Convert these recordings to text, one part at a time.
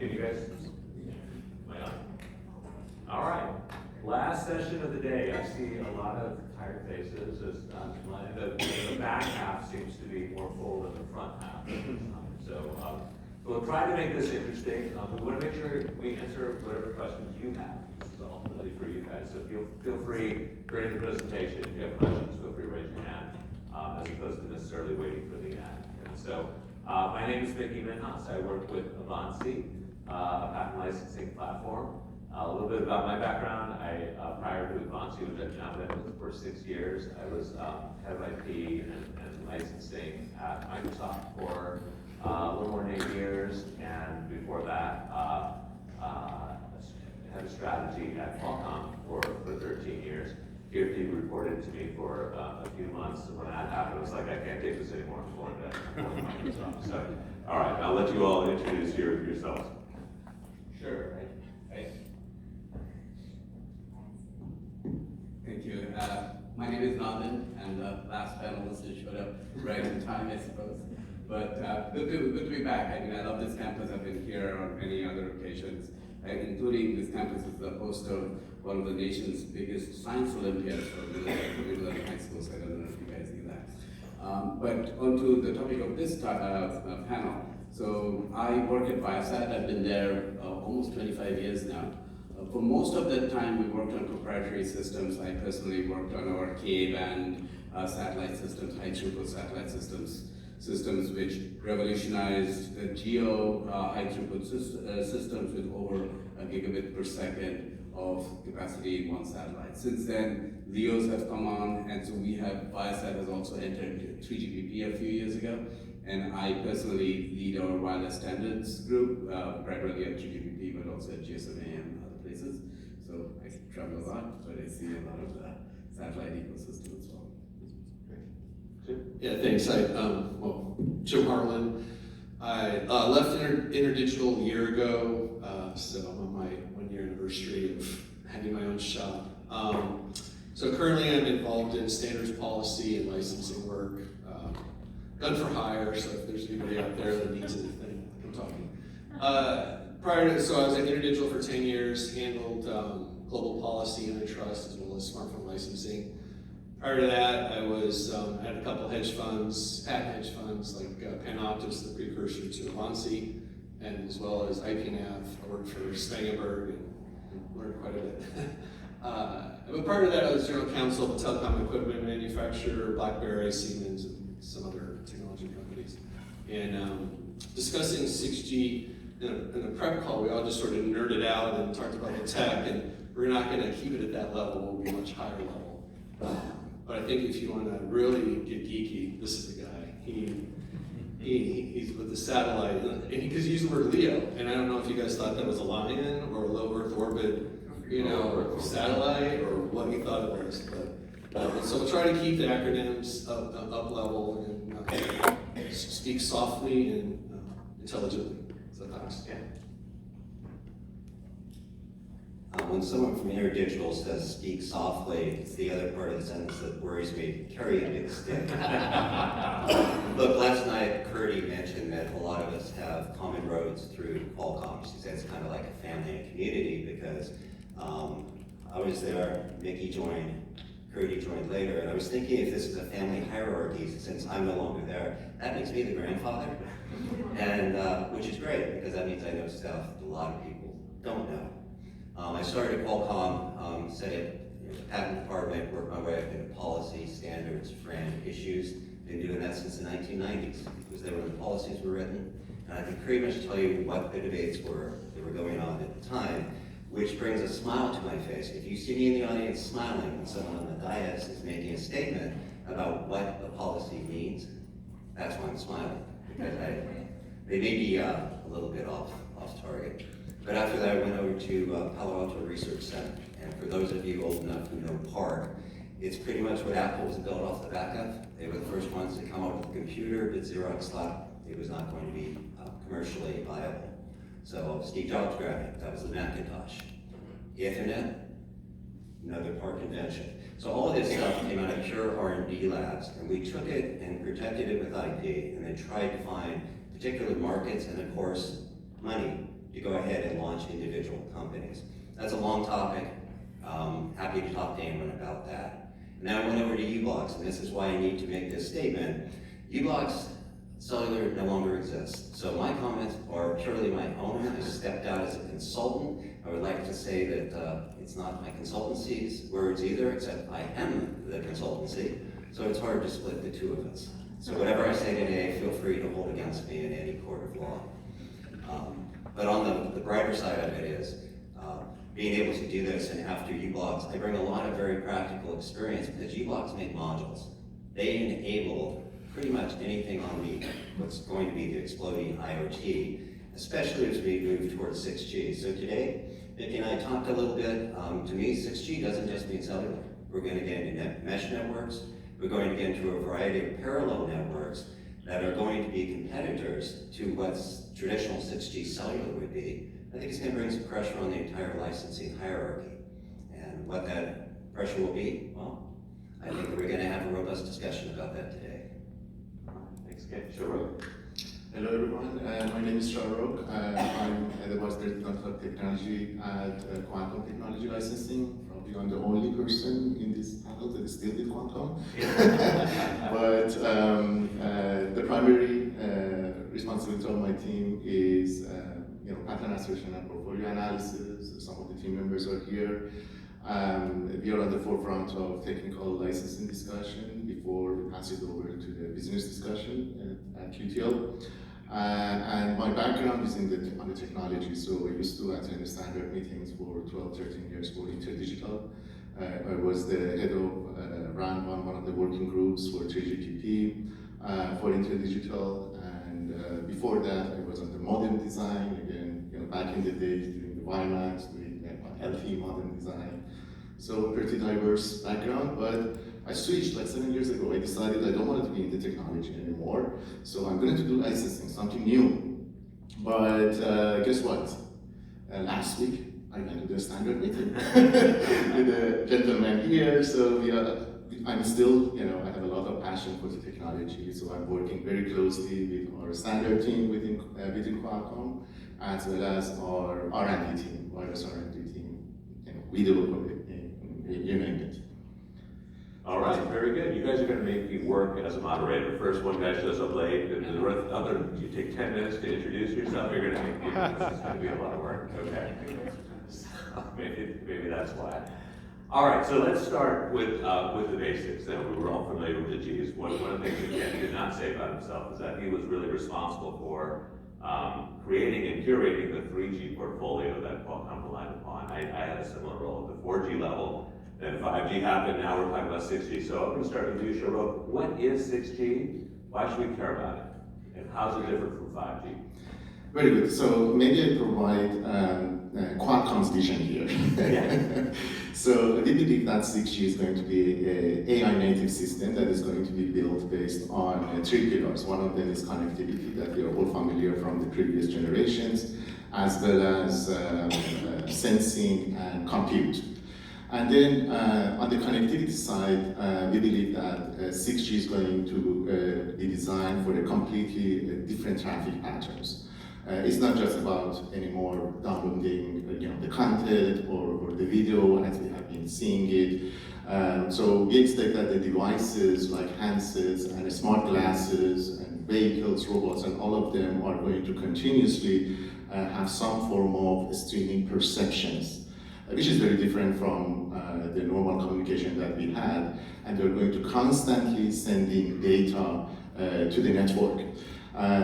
Can you guys? Am I on? All right. Last session of the day. I see a lot of tired faces. The back half seems to be more full than the front half. So we'll try to make this interesting. We want to make sure we answer whatever questions you have. This is ultimately for you guys. So feel free during the presentation, if you have questions, feel free to raise your hand, as opposed to necessarily waiting for the end. And so my name is Mickey Minhas. I work with Avanci, a patent licensing platform. A little bit about my background. Prior to Avanci, was at John Evans for 6 years. I was head of IP and licensing at Microsoft for a little more than 8 years, and before that, head of strategy at Qualcomm for 13 years. Here, he reported to me for a few months. When that happened, I was like, I can't take this anymore. I'm going to Microsoft. So, all right, I'll let you all introduce yourselves. Sure. Right. Thank you. My name is Nandan, and the last panelist has showed up right in time, I suppose. But good to be back. I mean, I love this campus. I've been here on many other occasions, including this campus is the host of one of the nation's biggest science Olympiads for middle and high schools. I don't know if you guys knew that. But onto the topic of this panel. So I work at Viasat. I've been there almost 25 years now. For most of that time, we worked on proprietary systems. I personally worked on our Ka-band satellite systems, high-throughput satellite systems which revolutionized GEO high-throughput systems with over a gigabit per second of capacity in one satellite. Since then, LEOs have come on, and so Viasat has also entered 3GPP a few years ago, and I personally lead our wireless standards group, primarily at 3GPP, but also at GSMA and other places. So I travel a lot, but I see a lot of the satellite ecosystem as well. Yeah, thanks. Jim Harlan. I left InterDigital a year ago, so I'm on my 1-year anniversary of having my own shop. So currently I'm involved in standards policy and licensing work, gun for hire, so if there's anybody out there that needs anything, I'm talking. So I was at InterDigital for 10 years, handled global policy, antitrust, as well as smartphone licensing. Prior to that, I had a couple hedge funds, patent hedge funds, like Panoptis, the precursor to Avanci, and as well as IPNAV. I worked for Spangenberg and learned quite a bit. But prior to that, I was general counsel of a telecom equipment manufacturer, BlackBerry, Siemens, and some other technology companies. And discussing 6G in a prep call, we all just sort of nerded out and talked about the tech, and we're not going to keep it at that level. We'll be a much higher level. But I think if you want to really get geeky, this is the guy. He's with the satellite, and because he used the word LEO, and I don't know if you guys thought that was a lion or a low Earth orbit, or satellite, or what you thought it was. But so we'll try to keep the acronyms up level and speak softly and intelligently. So thanks. Yeah. When someone from InterDigital says speak softly, it's the other part of the sentence that worries me. Carry a big stick. Look, last night Curdy mentioned that a lot of us have common roads through Qualcomm. She said it's kind of like a family and community because I was there, Mickey joined, Curdy joined later, and I was thinking if this is a family hierarchy, since I'm no longer there, that makes me the grandfather, and which is great because that means I know stuff that a lot of people don't know. I started at Qualcomm, studied in the patent department, worked my way up into policy, standards, FRAND, issues. Been doing that since the 1990s because they were when the policies were written. And I can pretty much tell you what the debates were that were going on at the time, which brings a smile to my face. If you see me in the audience smiling when someone on the dais is making a statement about what the policy means, that's why I'm smiling. Because they may be a little bit off target. But after that, I went over to Palo Alto Research Center. And for those of you old enough who know PARC, it's pretty much what Apple was built off the back of. They were the first ones to come up with a computer, but Xerox thought it was not going to be commercially viable. So Steve Jobs grabbed it. That was the Macintosh. Ethernet, another PARC invention. So all of this stuff came out of pure R&D labs, and we took it and protected it with IP, and then tried to find particular markets and, of course, money to go ahead launch individual companies. That's a long topic. Happy to talk to anyone about that. And then I went over to u-blox, and this is why I need to make this statement. u-blox Cellular no longer exists. So my comments are purely my own. I stepped out as a consultant. I would like to say that it's not my consultancy's words either, except I am the consultancy. So it's hard to split the two of us. So whatever I say today, feel free to hold against me in any court of law. But on the brighter side of it is, being able to do this, and after u-blox, I bring a lot of very practical experience because u-blox make modules. They enable pretty much anything on what's going to be the exploding IoT, especially as we move towards 6G. So today, Vicki and I talked a little bit. To me, 6G doesn't just mean cellular. We're going to get into mesh networks. We're going to get into a variety of parallel networks that are going to be competitors to what's traditional 6G cellular would be. I think it's going to bring some pressure on the entire licensing hierarchy. And what that pressure will be, well, I think we're going to have a robust discussion about that today. Thanks again. Sharuk. Hello everyone, my name is Sharuk. I'm the Vice President of Technology at Quantum Technology Licensing. Probably I'm the only person in this panel that is still with Quantum. But the primary responsibility of my team is pattern assertion and portfolio analysis. Some of the team members are here. We are at the forefront of technical licensing discussion before we pass it over to the business discussion at QTL. And my background is on the technology, so I used to attend standard meetings for 12, 13 years for InterDigital. I was the head of, ran one of the working groups for 3GPP for InterDigital, and before that I was on the modem design, again, back in the days doing the WiMAX, doing LTE modem design. So pretty diverse background, but I switched like 7 years ago. I decided I don't want to be in the technology anymore, so I'm going to do licensing, something new. But guess what? Last week, I went to the standard meeting with the gentleman here, so I'm still, I have a lot of passion for the technology, so I'm working very closely with our standard team within Qualcomm, as well as our R&D team, wireless R&D team, video, you name it. All right, very good. You guys are going to make me work as a moderator. First one guy shows up late, and the other, you take 10 minutes to introduce yourself. You're going to make me, this is going to be a lot of work. Okay. So maybe that's why. All right, so let's start with the basics. Then we were all familiar with the G's. One of the things that Ken did not say about himself is that he was really responsible for creating and curating the 3G portfolio that Qualcomm relied upon. I had a similar role at the 4G level. Then 5G happened, now we're talking about 6G. So I'm going to start with you, Sharuk. What is 6G? Why should we care about it? And how's it different from 5G? Very good. So maybe I provide Qualcomm's vision here. Yeah. So we believe that 6G is going to be an AI native system that is going to be built based on 3 pillars. One of them is connectivity that we are all familiar from the previous generations, as well as sensing and compute. And then on the connectivity side, we believe that 6G is going to be designed for a completely different traffic patterns. It's not just about anymore downloading the content or the video as we have been seeing it. So we expect that the devices like handsets and smart glasses and vehicles, robots, and all of them are going to continuously have some form of streaming perceptions, which is very different from the normal communication that we had, and they're going to constantly sending data to the network.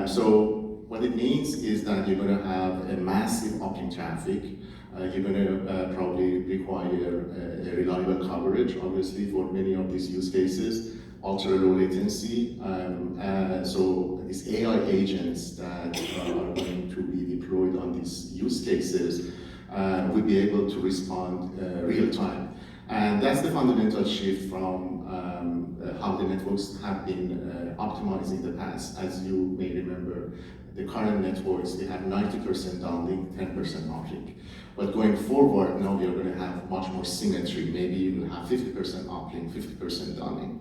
So what it means is that you're going to have a massive uplink traffic. You're going to probably require a reliable coverage, obviously, for many of these use cases, ultra low latency. So these AI agents that are going to be deployed on these use cases will be able to respond real time. And that's the fundamental shift from how the networks have been optimized in the past. As you may remember, the current networks, they have 90% downlink, 10% uplink. But going forward, now we are going to have much more symmetry. Maybe you will have 50% uplink, 50% downlink.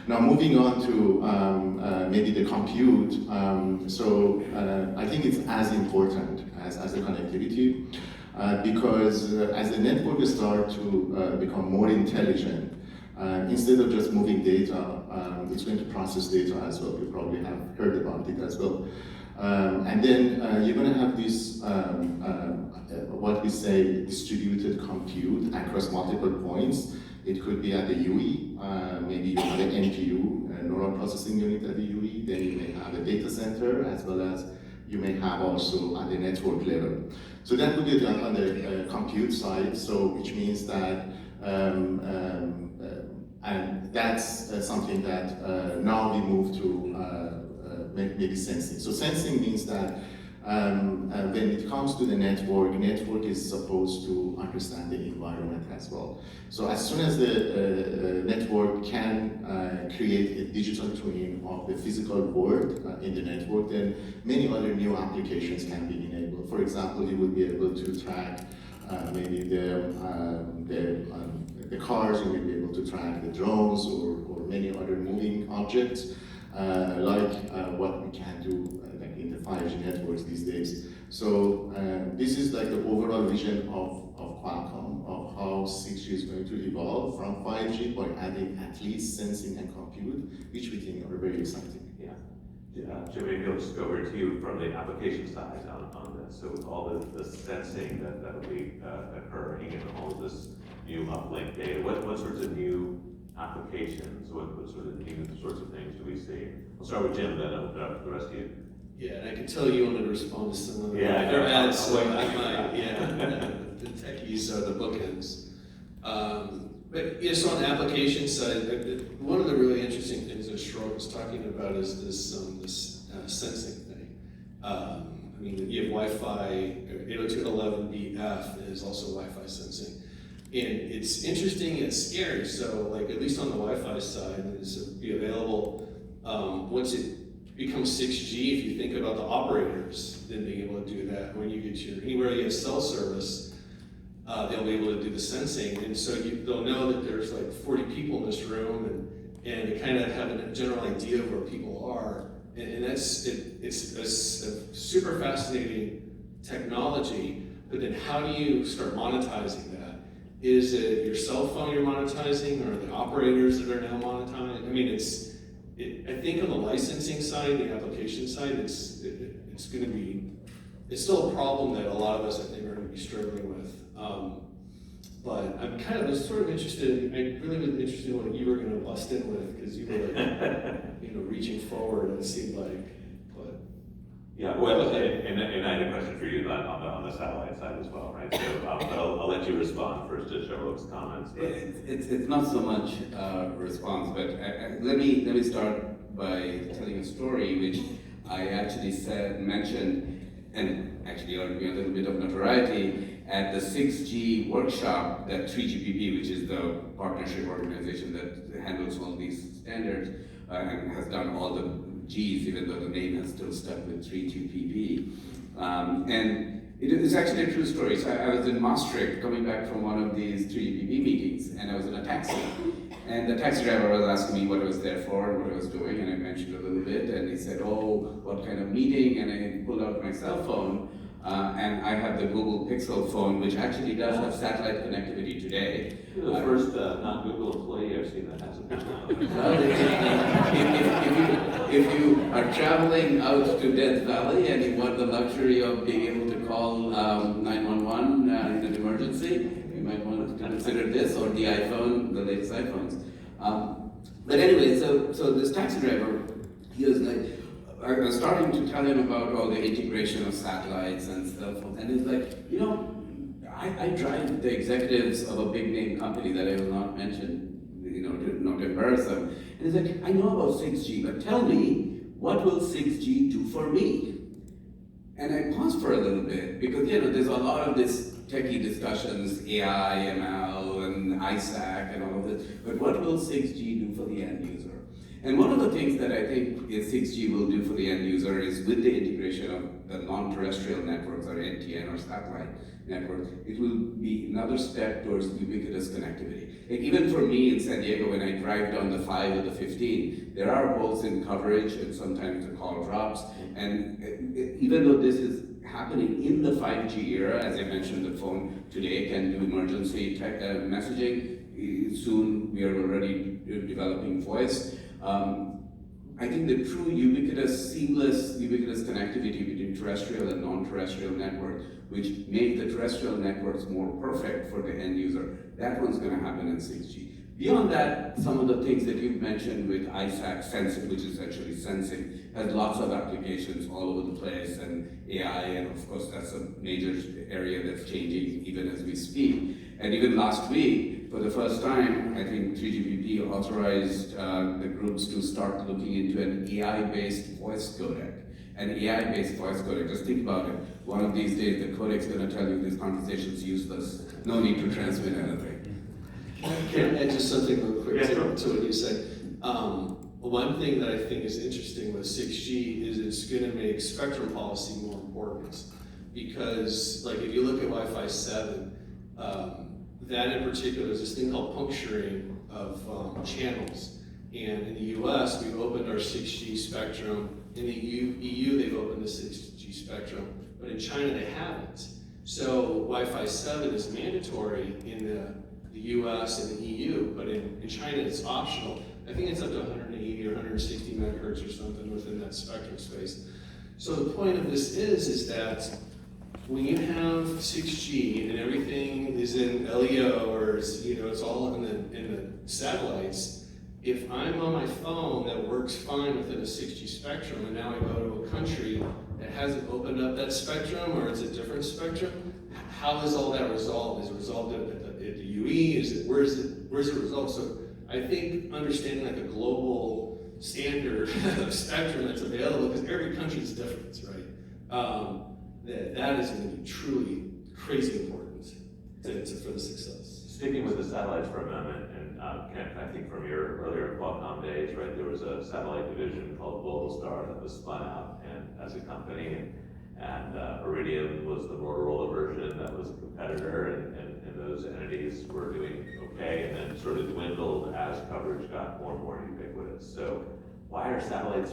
Now moving on to maybe the compute. I think it's as important as the connectivity. because as the network start to become more intelligent, instead of just moving data, it's going to process data as well. You probably have heard about it as well. And then you're going to have this, what we say, distributed compute across multiple points. It could be at the UE, maybe you have an NPU, neural processing unit at the UE, then you may have a data center, as well as you may have also at the network level. So that would be done on the compute side, so which means that, and that's something that now we move to maybe sensing. So sensing means that when it comes to the network is supposed to understand the environment as well. So as soon as the network can create a digital twin of the physical world in the network, then many other new applications can be enabled. For example, you would be able to track maybe the cars, you may be able to track the drones or many other moving objects, like what we can do like in the 5G networks these days. So this is like the overall vision of Qualcomm, of how 6G is going to evolve from 5G by adding at least sensing and compute, which we think are very exciting. Yeah. Jim, maybe I'll just go over to you from the application side on this. So with all the sensing that will be occurring and all of this new uplink data, what sorts of new applications, what sort of new sorts of things do we see? We'll start with Jim, then I'll open up to the rest of you. Yeah, and I can tell you wanted to respond to some of the Yeah, their I'll ads, so wait. I might, yeah. The techies are the bookends. But yes, on the application side, one of the really interesting things that Shrok was talking about is this sensing thing. I mean, you have Wi-Fi, 802.11bf is also Wi-Fi sensing. And it's interesting and scary, so like at least on the Wi-Fi side, it's be available once it becomes 6G. If you think about the operators, then being able to do that when you get anywhere you have cell service, they'll be able to do the sensing, and so they'll know that there's like 40 people in this room, and they kind of have a general idea of where people are, and it's a super fascinating technology. But then how do you start monetizing that? Is it your cell phone you're monetizing, or the operators that are now monetizing? I mean, I think on the licensing side, the application side, it's going to be, it's still a problem that a lot of us, I think, are going to be struggling with. But I was sort of interested, I really was interested in what you were going to bust in with, because you were like, reaching forward, it seemed like. But yeah, well, and I had a question for you on the satellite side as well, right? So but I'll let you respond first to Sherlock's comments. But. It's not so much response, but let me start by telling a story which I actually mentioned, and actually earned me a little bit of notoriety at the 6G workshop that 3GPP, which is the partnership organization that handles all these standards and has done all the Gs, even though the name has still stuck with 3GPP. And it's actually a true story. So I was in Maastricht coming back from one of these 3GPP meetings, and I was in a taxi. And the taxi driver was asking me what I was there for and what I was doing, and I mentioned a little bit, and he said, oh, what kind of meeting? And I pulled out my cell phone, and I have the Google Pixel phone, which actually does have satellite connectivity today. You're the first non-Google employee I've seen that has a If you are traveling out to Death Valley and you want the luxury of being able to call 911 in an emergency, you might want to consider this, or the iPhone, the latest iPhones. But anyway, so this taxi driver, he was like, I was starting to tell him about all the integration of satellites and cell phones, and he's like, I drive the executives of a big name company that I will not mention, not embarrass them. And he's like, I know about 6G, but tell me, what will 6G do for me? And I paused for a little bit, because there's a lot of this techie discussions, AI, ML, and ISAC, and all of this, but what will 6G do for the end user? And one of the things that I think 6G will do for the end user is, with the integration of the non-terrestrial networks, or NTN or satellite networks, it will be another step towards ubiquitous connectivity. Like even for me in San Diego, when I drive down the 5 or the 15, there are holes in coverage, and sometimes the call drops. And even though this happening in the 5G era. As I mentioned, the phone today can do emergency messaging. Soon we are already developing voice. I think the true ubiquitous, ubiquitous connectivity between terrestrial and non-terrestrial networks, which make the terrestrial networks more perfect for the end user, that one's going to happen in 6G. Beyond that, some of the things that you've mentioned with ISAC sensing, which is actually sensing, has lots of applications all over the place, and AI, and of course that's a major area that's changing even as we speak. And even last week, for the first time, I think 3GPP authorized the groups to start looking into an AI-based voice codec. An AI-based voice codec, just think about it. One of these days, the codec's gonna tell you this conversation's useless. No need to transmit anything. Can I add just something real quick Yeah, to, sure. to what you said? One thing that I think is interesting with 6G is it's going to make spectrum policy more important, because like if you look at Wi-Fi 7, that in particular is this thing called puncturing of channels. And in the US, we've opened our 6G spectrum. In the EU, they've opened the 6G spectrum, but in China they haven't. So Wi-Fi 7 is mandatory in the US and the EU, but in China it's optional. I think it's up to 180 or 160 megahertz or something within that spectrum space. So the point of this is that when you have 6G and everything is in LEO, or it's, it's all in the satellites, if I'm on my phone that works fine within a 6G spectrum, and now I go to a country that hasn't opened up that spectrum, or it's a different spectrum, how is all that resolved? Is it resolved at the UE? Where's it resolved? So I think understanding like a global standard of spectrum that's available, because every country is different, right? That is going to be truly crazy important for the success. Sticking with the satellites for a moment, and Kent, I think from your earlier Qualcomm days, right, there was a satellite division called Globalstar that was spun out and as a company, and Iridium was the Motorola version that was a competitor, and those entities were doing okay, and then sort of dwindled as coverage got more and more ubiquitous. So why are satellites,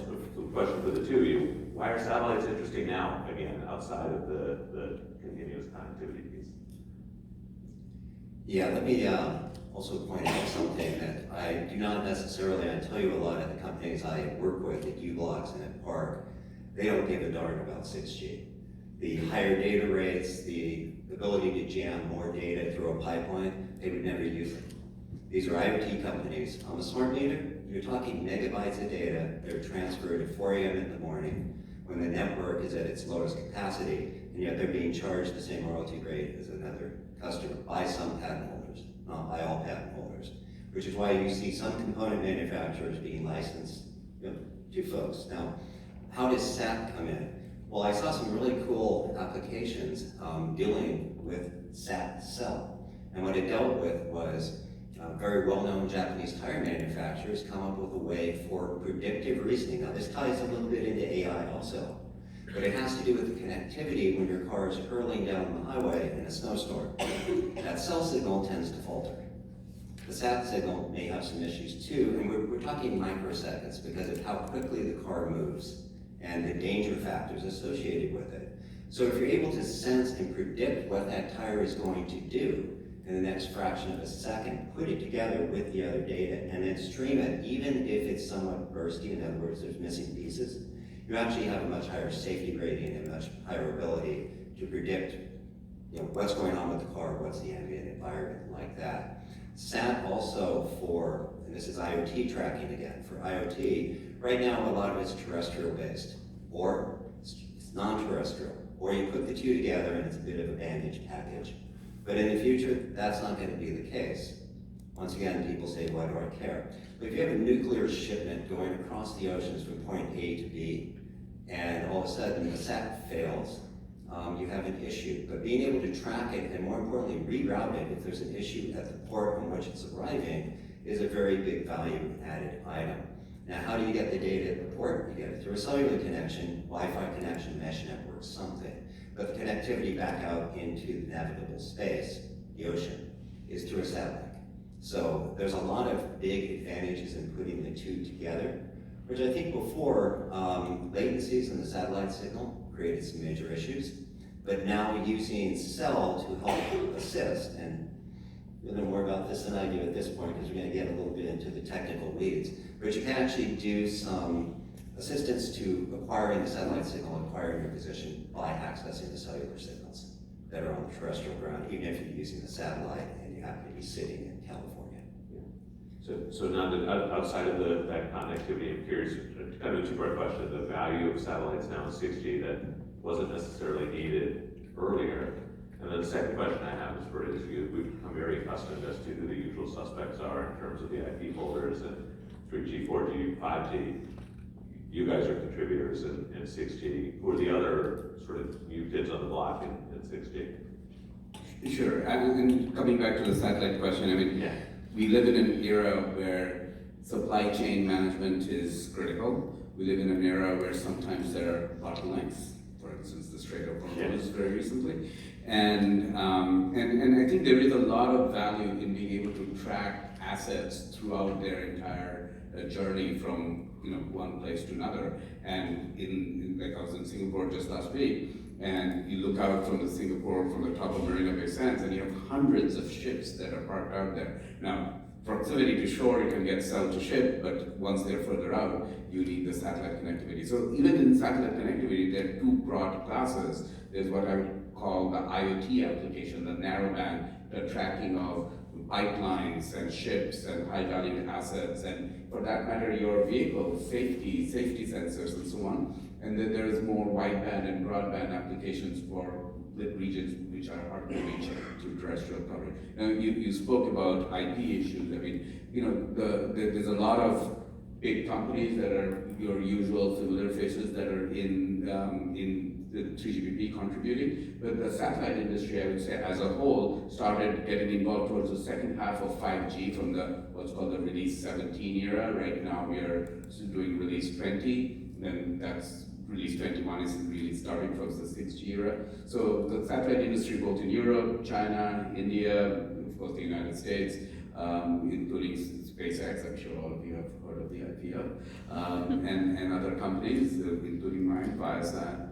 question for the two of you, why are satellites interesting now, again, outside of the continuous connectivity piece? Yeah, let me also point out something that I do not necessarily, I tell you a lot of the companies I work with at U-Blocks and at Park, they don't give a darn about 6G. The higher data rates, the ability to jam more data through a pipeline, they would never use it. These are IoT companies. On the smart meter, you're talking megabytes of data. They're transferred at 4 a.m. in the morning when the network is at its lowest capacity, and yet they're being charged the same royalty rate as another customer by some patent holders, not by all patent holders, which is why you see some component manufacturers being licensed to folks. Now, how does SAT come in? Well, I saw some really cool applications dealing with SAT cell. And what it dealt with was very well-known Japanese tire manufacturers come up with a way for predictive reasoning. Now, this ties a little bit into AI also, but it has to do with the connectivity when your car is hurling down the highway in a snowstorm. That cell signal tends to falter. The SAT signal may have some issues too, and we're talking microseconds because of how quickly the car moves and the danger factors associated with it. So if you're able to sense and predict what that tire is going to do in the next fraction of a second, put it together with the other data, and then stream it, even if it's somewhat bursty, in other words, there's missing pieces, you actually have a much higher safety gradient and much higher ability to predict what's going on with the car, what's the ambient environment, like that. SAT also for, and this is IoT tracking again, for IoT, right now a lot of it's terrestrial based, or it's non-terrestrial, or you put the two together and it's a bit of a bandage package. But in the future, that's not going to be the case. Once again, people say, why do I care? But if you have a nuclear shipment going across the oceans from point A to B, and all of a sudden the SAT fails, you have an issue. But being able to track it, and more importantly, reroute it if there's an issue at the port on which it's arriving, is a very big value added item. Now, how do you get the data at the port? You get it through a cellular connection, Wi-Fi connection, mesh network, something. But the connectivity back out into the navigable space, the ocean, is through a satellite. So there's a lot of big advantages in putting the two together, which I think before, latencies in the satellite signal created some major issues. but now using Cell to help assist. And you'll know more about this than I do at this point, because we're going to get a little bit into the technical weeds. But you can actually do some assistance to acquiring the satellite signal, acquiring your position by accessing the cellular signals that are on the terrestrial ground, even if you're using the satellite and you happen to be sitting in California. So now outside of that connectivity, I'm curious, kind of a two-part question, the value of satellites now in 6G that wasn't necessarily needed earlier. And then the second question I have is for we've become very accustomed as to who the usual suspects are in terms of the IP holders and 3G, 4G, 5G. You guys are contributors in 6G. Who are the other sort of new kids on the block in 6G? Sure, and coming back to the satellite question, I mean, we live in an era where supply chain management is critical. We live in an era where sometimes there are bottlenecks, for instance, the Strait of Hormuz very recently. And I think there is a lot of value in being able to track assets throughout their entire journey from one place to another. And like I was in Singapore just last week, and you look out from the top of Marina Bay Sands, and you have hundreds of ships that are parked out there. Now, proximity to shore, you can get cell to ship, but once they're further out, you need the satellite connectivity. So even in satellite connectivity, there are two broad classes. There's what I would call the IoT application, the narrowband, the tracking of pipelines and ships and high-value assets, and for that matter, your vehicle safety sensors and so on. And then there is more wideband and broadband applications for the regions which are hard to reach through terrestrial coverage. Now, you spoke about IP issues. I mean, there's a lot of big companies that are your usual familiar faces that are in the 3GPP contributing, but the satellite industry, I would say, as a whole, started getting involved towards the second half of 5G from what's called the release 17 era. Right now, we are doing release 20, then that's release 21 is really starting from the 6G era. So the satellite industry, both in Europe, China, India, of course the United States, including SpaceX, I'm sure all of you have heard of the IPO, and other companies, including mine, Viasat,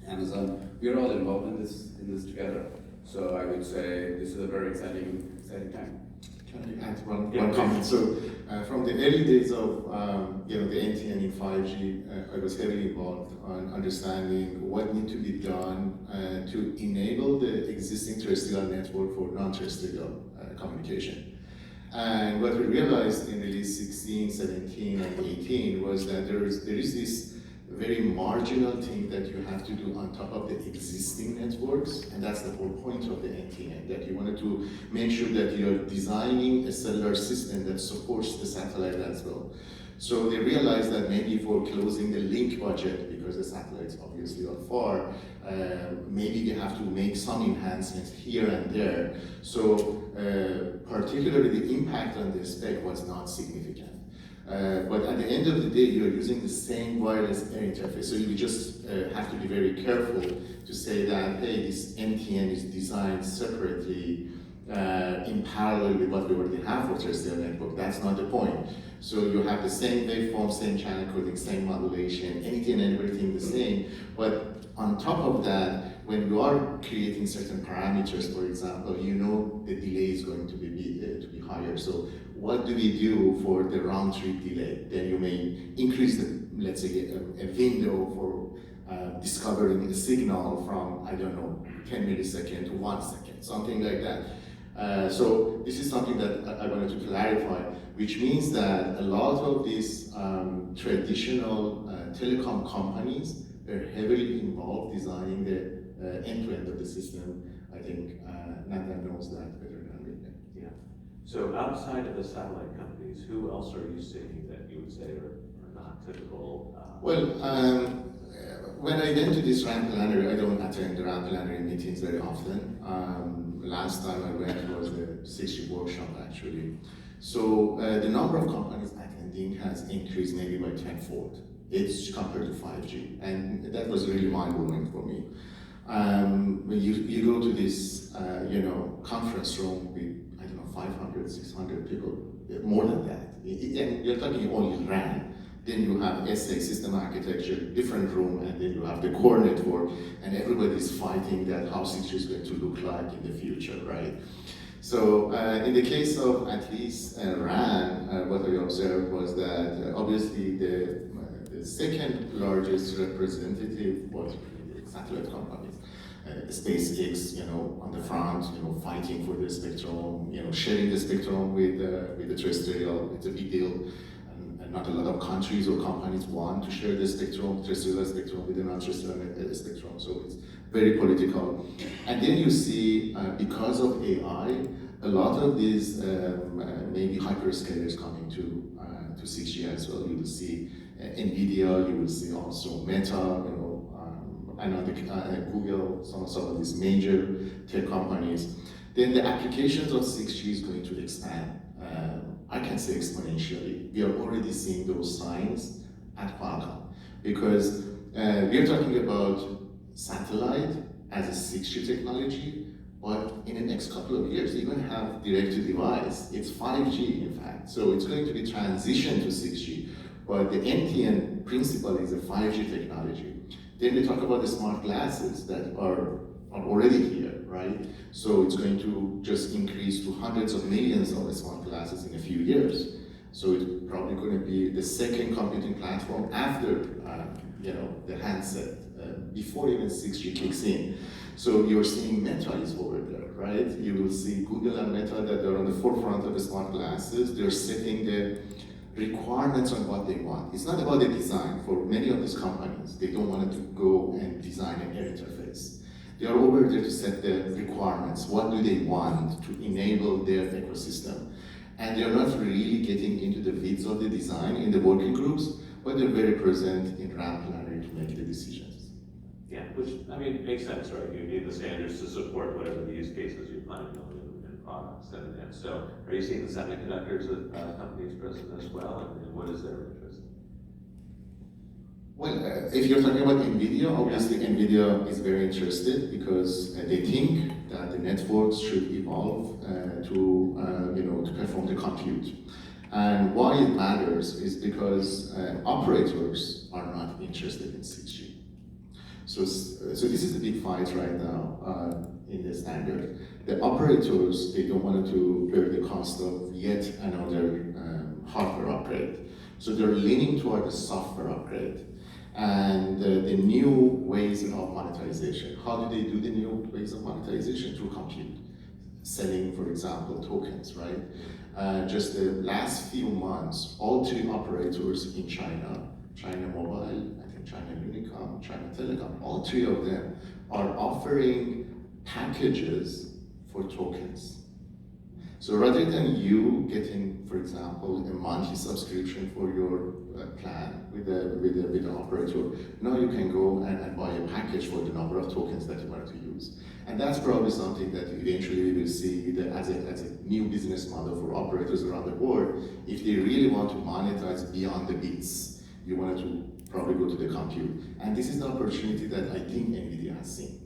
Amazon, we're all involved in this together. So I would say this is a very exciting time. Can I add one comment? So from the early days of the NTN in 5G, I was heavily involved on understanding what needs to be done to enable the existing terrestrial network for non-terrestrial communication. And what we realized in release 16, 17, and 18 was that there is this very marginal thing that you have to do on top of the existing networks, and that's the whole point of the NTN, that you wanted to make sure that you're designing a cellular system that supports the satellite as well. So they realized that maybe for closing the link budget, because the satellites obviously are far, maybe they have to make some enhancements here and there. So particularly the impact on the spec was not significant. But at the end of the day, you're using the same wireless air interface, so you just have to be very careful to say that, hey, this NTN is designed separately in parallel with what we already have for terrestrial network. That's not the point. So you have the same waveform, same channel coding, same modulation, anything and everything the same. But on top of that, when you are creating certain parameters, for example, you know the delay is going to be higher. So what do we do for the round trip delay? Then you may increase the, let's say, a window for discovering a signal from, I don't know, 10 milliseconds to 1 second, something like that. So this is something that I wanted to clarify, which means that a lot of these traditional telecom companies are heavily involved designing the end-to-end of the system. I think Nathan knows that better than me. Yeah. So outside of the satellite companies, who else are you seeing that you would say are not typical? Well, when I went to this ramp planner, I don't attend the ramp planner meetings very often. Last time I went was the 6G workshop actually. So the number of companies attending has increased maybe by 10-fold. It's compared to 5G, and that was really mind-blowing for me. When you go to this, conference room with, I don't know, 500, 600 people, more than that. And you're talking only RAN. Then you have SA, system architecture, different room, and then you have the core network, and everybody's fighting that how 6G is going to look like in the future, right? So in the case of at least RAN, what I observed was that obviously the second largest representative was the satellite companies. SpaceX, on the front, fighting for the spectrum, sharing the spectrum with the terrestrial. It's a big deal. And not a lot of countries or companies want to share the spectrum, terrestrial spectrum with the non-terrestrial spectrum. So it's very political. And then you see, because of AI, a lot of these maybe hyperscalers coming to 6G as well. You will see NVIDIA, you will see also Meta, I know Google, some of these major tech companies. Then the applications of 6G is going to expand. I can say exponentially. We are already seeing those signs at Qualcomm because we are talking about satellite as a 6G technology, but in the next couple of years, you're going to have direct-to-device. It's 5G, in fact. So it's going to be transition to 6G. But the NTN principle is a 5G technology. Then we talk about the smart glasses that are already here, right? So it's going to just increase to hundreds of millions of smart glasses in a few years. So it's probably going to be the second computing platform after, the handset, before even 6G kicks in. So you're seeing Meta is over there, right? You will see Google and Meta that are on the forefront of the smart glasses. They're setting the requirements on what they want. It's not about the design. For many of these companies, they don't want to go and design an interface. They are over there to set the requirements. What do they want to enable their ecosystem? And they're not really getting into the weeds of the design in the working groups, but they're very present in RAM planning to make the decisions. Yeah, which, makes sense, right? You need the standards to support whatever the use cases you plan to build in products. And so, are you seeing the semiconductors companies present as well, and what is their interest? Well, if you're talking about NVIDIA, obviously NVIDIA is very interested because they think that the networks should evolve to perform the compute. And why it matters is because operators are not interested in 6G. So this is a big fight right now in the standard. The operators, they don't want to bear the cost of yet another hardware upgrade. So they're leaning toward the software upgrade and the new ways of monetization. How do they do the new ways of monetization? Through compute. Selling, for example, tokens, right? Just the last few months, all three operators in China, China Mobile, I think China Unicom, China Telecom, all three of them are offering packages for tokens. So rather than you getting, for example, a monthly subscription for your plan with the operator, now you can go and buy a package for the number of tokens that you want to use. And that's probably something that eventually we will see as a new business model for operators around the world. If they really want to monetize beyond the bits, you want to probably go to the compute. And this is the opportunity that I think NVIDIA has seen.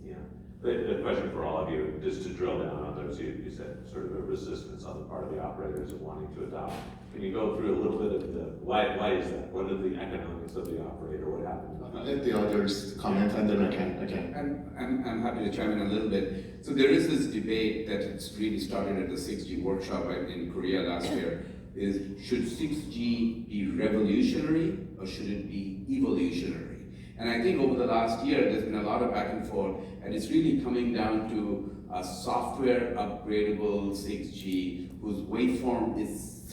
The question for all of you, just to drill down on those, you said sort of a resistance on the part of the operators of wanting to adopt. Can you go through a little bit of why is that? What are the economics of the operator? What happened? I'll let the others comment and then I can. I'm happy to chime in a little bit. So there is this debate that it's really started at the 6G workshop in Korea last year, is should 6G be revolutionary or should it be evolutionary? And I think over the last year, there's been a lot of back and forth, and it's really coming down to a software upgradable 6G whose waveform is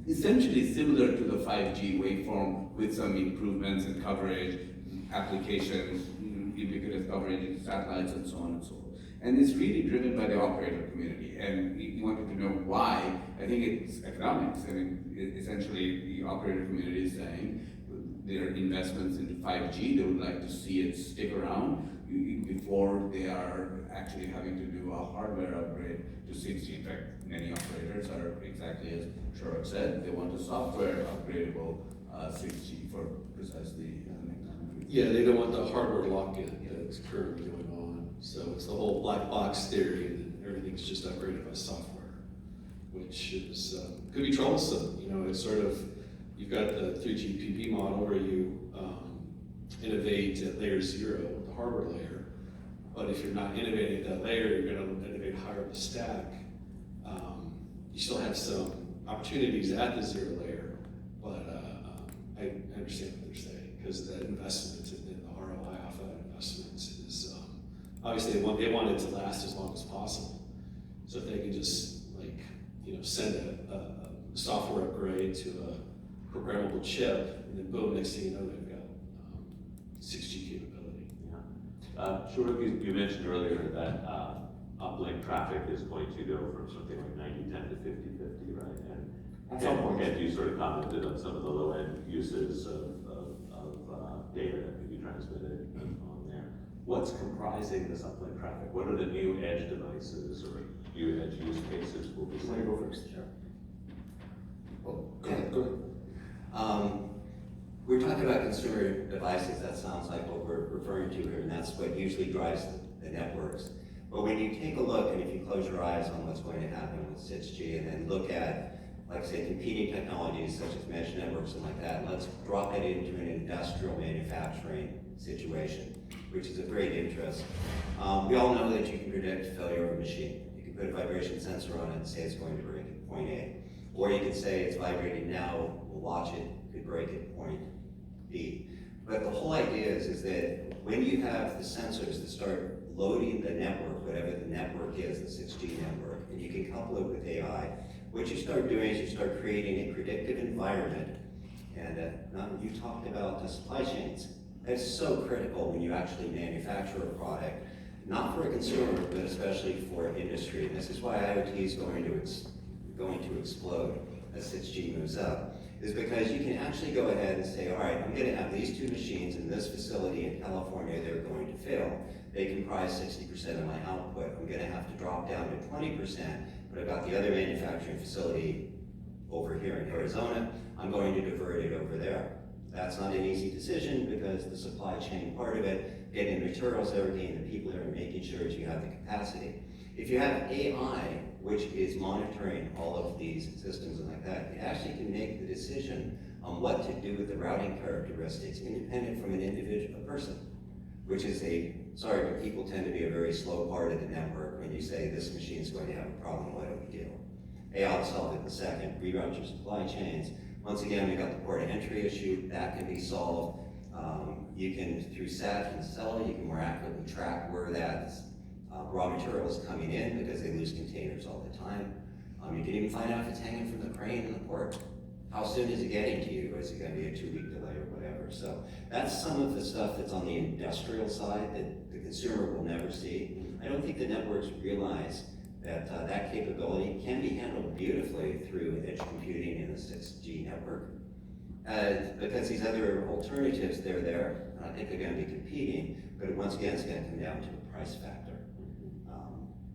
essentially similar to the 5G waveform with some improvements in coverage, applications, ubiquitous coverage in satellites, and so on and so on. And it's really driven by the operator community. And you wanted to know why. I think it's economics. Essentially, the operator community is saying their investments into 5G, they would like to see it stick around before they are actually having to do a hardware upgrade to 6G. In fact, many operators are exactly as Shurab said, they want a software upgradable 6G for precisely Yeah, they don't want the hardware lock-in that's currently going on. So it's the whole black box theory that everything's just upgraded by software, which is could be troublesome. It's sort of you've got the 3GPP model where you innovate at layer 0, the hardware layer. But if you're not innovating at that layer, you're going to innovate higher up the stack. You still have some opportunities at the 0 layer, but I understand what they're saying, because the investment and the ROI off that investment is obviously they want it to last as long as possible. So if they can just send a software upgrade to a programmable chip, and then boom, next thing you know they've got 6G capability. Yeah. Shuruk, you mentioned earlier that uplink traffic is going to go from something like 90-10 to 50-50, right? And you sort of commented on some of the low-end uses of data that can be transmitted on there. What's comprising this uplink traffic? What are the new edge devices or new edge use cases we'll be seeing? Go first. Sure. Oh, go ahead. We're talking about consumer devices. That sounds like what we're referring to here, and that's what usually drives the networks. But when you take a look, and if you close your eyes on what's going to happen with 6G, and then look at, like say, competing technologies such as mesh networks and like that, let's drop it into an industrial manufacturing situation, which is of great interest. We all know that you can predict failure of a machine. You can put a vibration sensor on it and say it's going to break at point A. Or you could say it's vibrating now, we'll watch it, could break at point B. But the whole idea is that when you have the sensors that start loading the network, whatever the network is, the 6G network, and you can couple it with AI, what you start doing is you start creating a predictive environment. And you talked about the supply chains. That's so critical when you actually manufacture a product, not for a consumer, but especially for industry. And this is why IoT is going to explode as 6G moves up, is because you can actually go ahead and say, all right, I'm going to have these two machines in this facility in California, they're going to fail. They comprise 60% of my output. I'm going to have to drop down to 20%, but I've got the other manufacturing facility over here in Arizona. I'm going to divert it over there. That's not an easy decision because the supply chain part of it, getting the materials, everything, the people there, and making sure that you have the capacity. If you have AI, which is monitoring all of these systems and like that, it actually can make the decision on what to do with the routing characteristics independent from an individual person, which is sorry, but people tend to be a very slow part of the network. When you say this machine is going to have a problem, what do we do? AI will solve it in a second, reroute your supply chains. Once again, we got the port of entry issue, that can be solved. You can, through SAT and Cellular, you can more accurately track where that raw material is coming in because they lose containers all the time. You can even find out if it's hanging from the crane in the port. How soon is it getting to you? Is it going to be a 2-week delay or whatever? So that's some of the stuff that's on the industrial side that the consumer will never see. I don't think the networks realize that that capability can be handled beautifully through edge computing in the 6G network. Because these other alternatives, they're there, and I think they're going to be competing, but once again, it's going to come down to a price factor.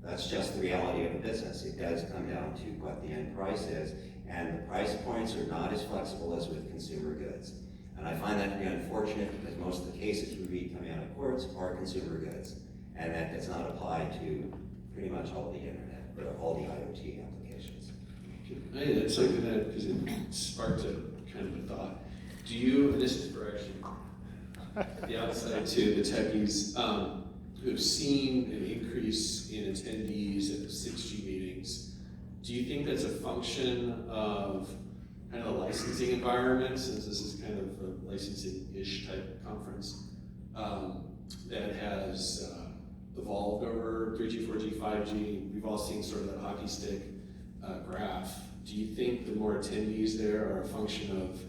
That's just the reality of a business. It does come down to what the end price is, and the price points are not as flexible as with consumer goods. And I find that to be unfortunate because most of the cases we read coming out of courts are consumer goods, and that does not apply to pretty much all the internet or all the IoT applications. Hey, that's so good because it sparked a kind of a thought. Do you, and this is for actually the outside too, the techies, who have seen an increase in attendees at the 6G meetings, do you think that's a function of kind of a licensing environment, since this is kind of a licensing-ish type conference, that has evolved over 3G, 4G, 5G? We've all seen sort of that hockey stick graph. Do you think the more attendees there are a function of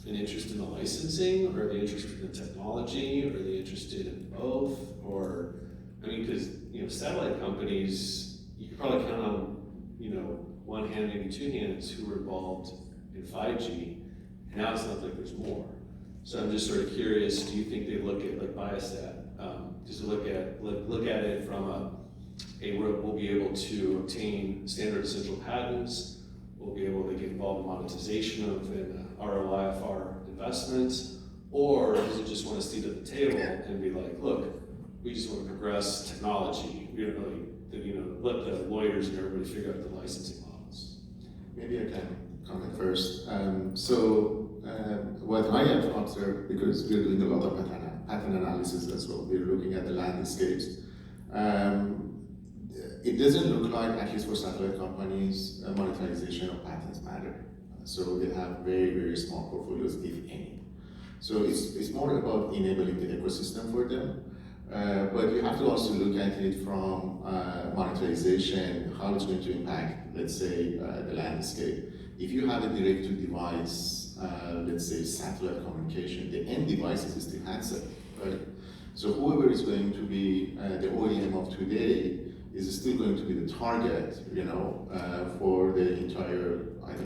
an interest in the licensing, or are they interested in the technology, or are they interested in both? Or, I mean, because, satellite companies, you could probably count on, one hand, maybe two hands, who were involved in 5G. Now it sounds like there's more. So I'm just sort of curious, do you think they look at, like Biostat, just look at it from we'll be able to obtain standard essential patents, we'll be able to get involved in monetization of an ROI of our investments, or does it just want to seat at the table and be like, look, we just want to progress technology. We don't really, let the lawyers and everybody figure out the licensing models. Maybe I can comment first. what I have observed, because we're doing a lot of pattern analysis as well, we're looking at the landscapes. It doesn't look like, at least for satellite companies, monetization of patents matter. So they have very, very small portfolios, if any. So it's more about enabling the ecosystem for them. But you have to also look at it from monetization, how it's going to impact, let's say, the landscape. If you have a direct-to-device, let's say, satellite communication, the end device is the handset, right? So whoever is going to be the OEM of today is still going to be the target, for the entire,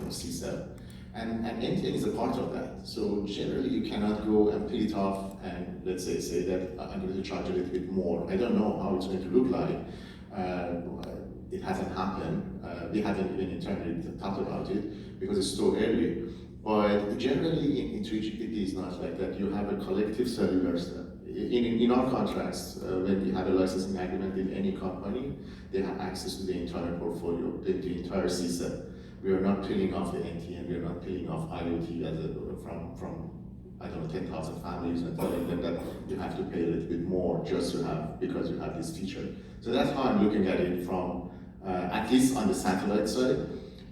CSEP. And NTN is a part of that. So generally, you cannot go and peel it off and let's say that I'm going to charge a little bit more. I don't know how it's going to look like. It hasn't happened. We haven't even internally thought about it because it's so early. But generally, in 3GPP, it's not like that. You have a collective cellular. In our contracts, when we have a licensing agreement with any company, they have access to the entire portfolio, the entire CSEP. We are not peeling off the NTN, we are not peeling off IoT from 10,000 families and telling them that you have to pay a little bit more because you have this feature. So that's how I'm looking at it from, at least on the satellite side.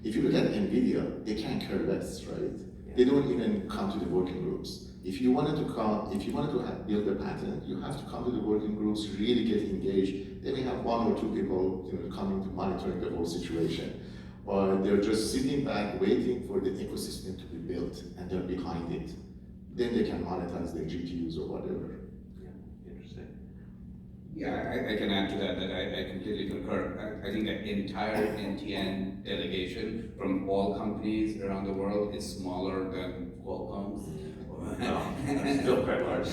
If you look at NVIDIA, they can't care less, right? They don't even come to the working groups. If you wanted to build a patent, you have to come to the working groups, really get engaged. They may have one or two people coming to monitor the whole situation. But they're just sitting back, waiting for the ecosystem to be built, and they're behind it. Then they can monetize their GPUs or whatever. Yeah, interesting. Yeah, I can add to that I completely concur. I think the entire NTN delegation from all companies around the world is smaller than Qualcomm's. No, that's still quite large.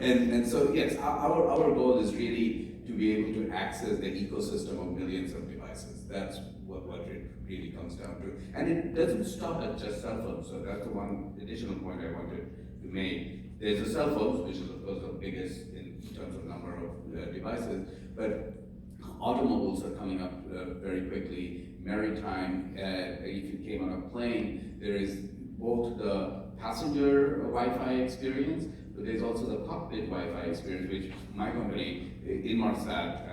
and so yes, our goal is really to be able to access the ecosystem of millions of devices. That's what it really comes down to. And it doesn't stop at just cell phones. So that's the one additional point I wanted to make. There's the cell phones, which is of course the biggest in terms of number of devices, but automobiles are coming up very quickly. Maritime, if you came on a plane, there is both the passenger Wi-Fi experience, but there's also the cockpit Wi-Fi experience, which my company, Inmarsat,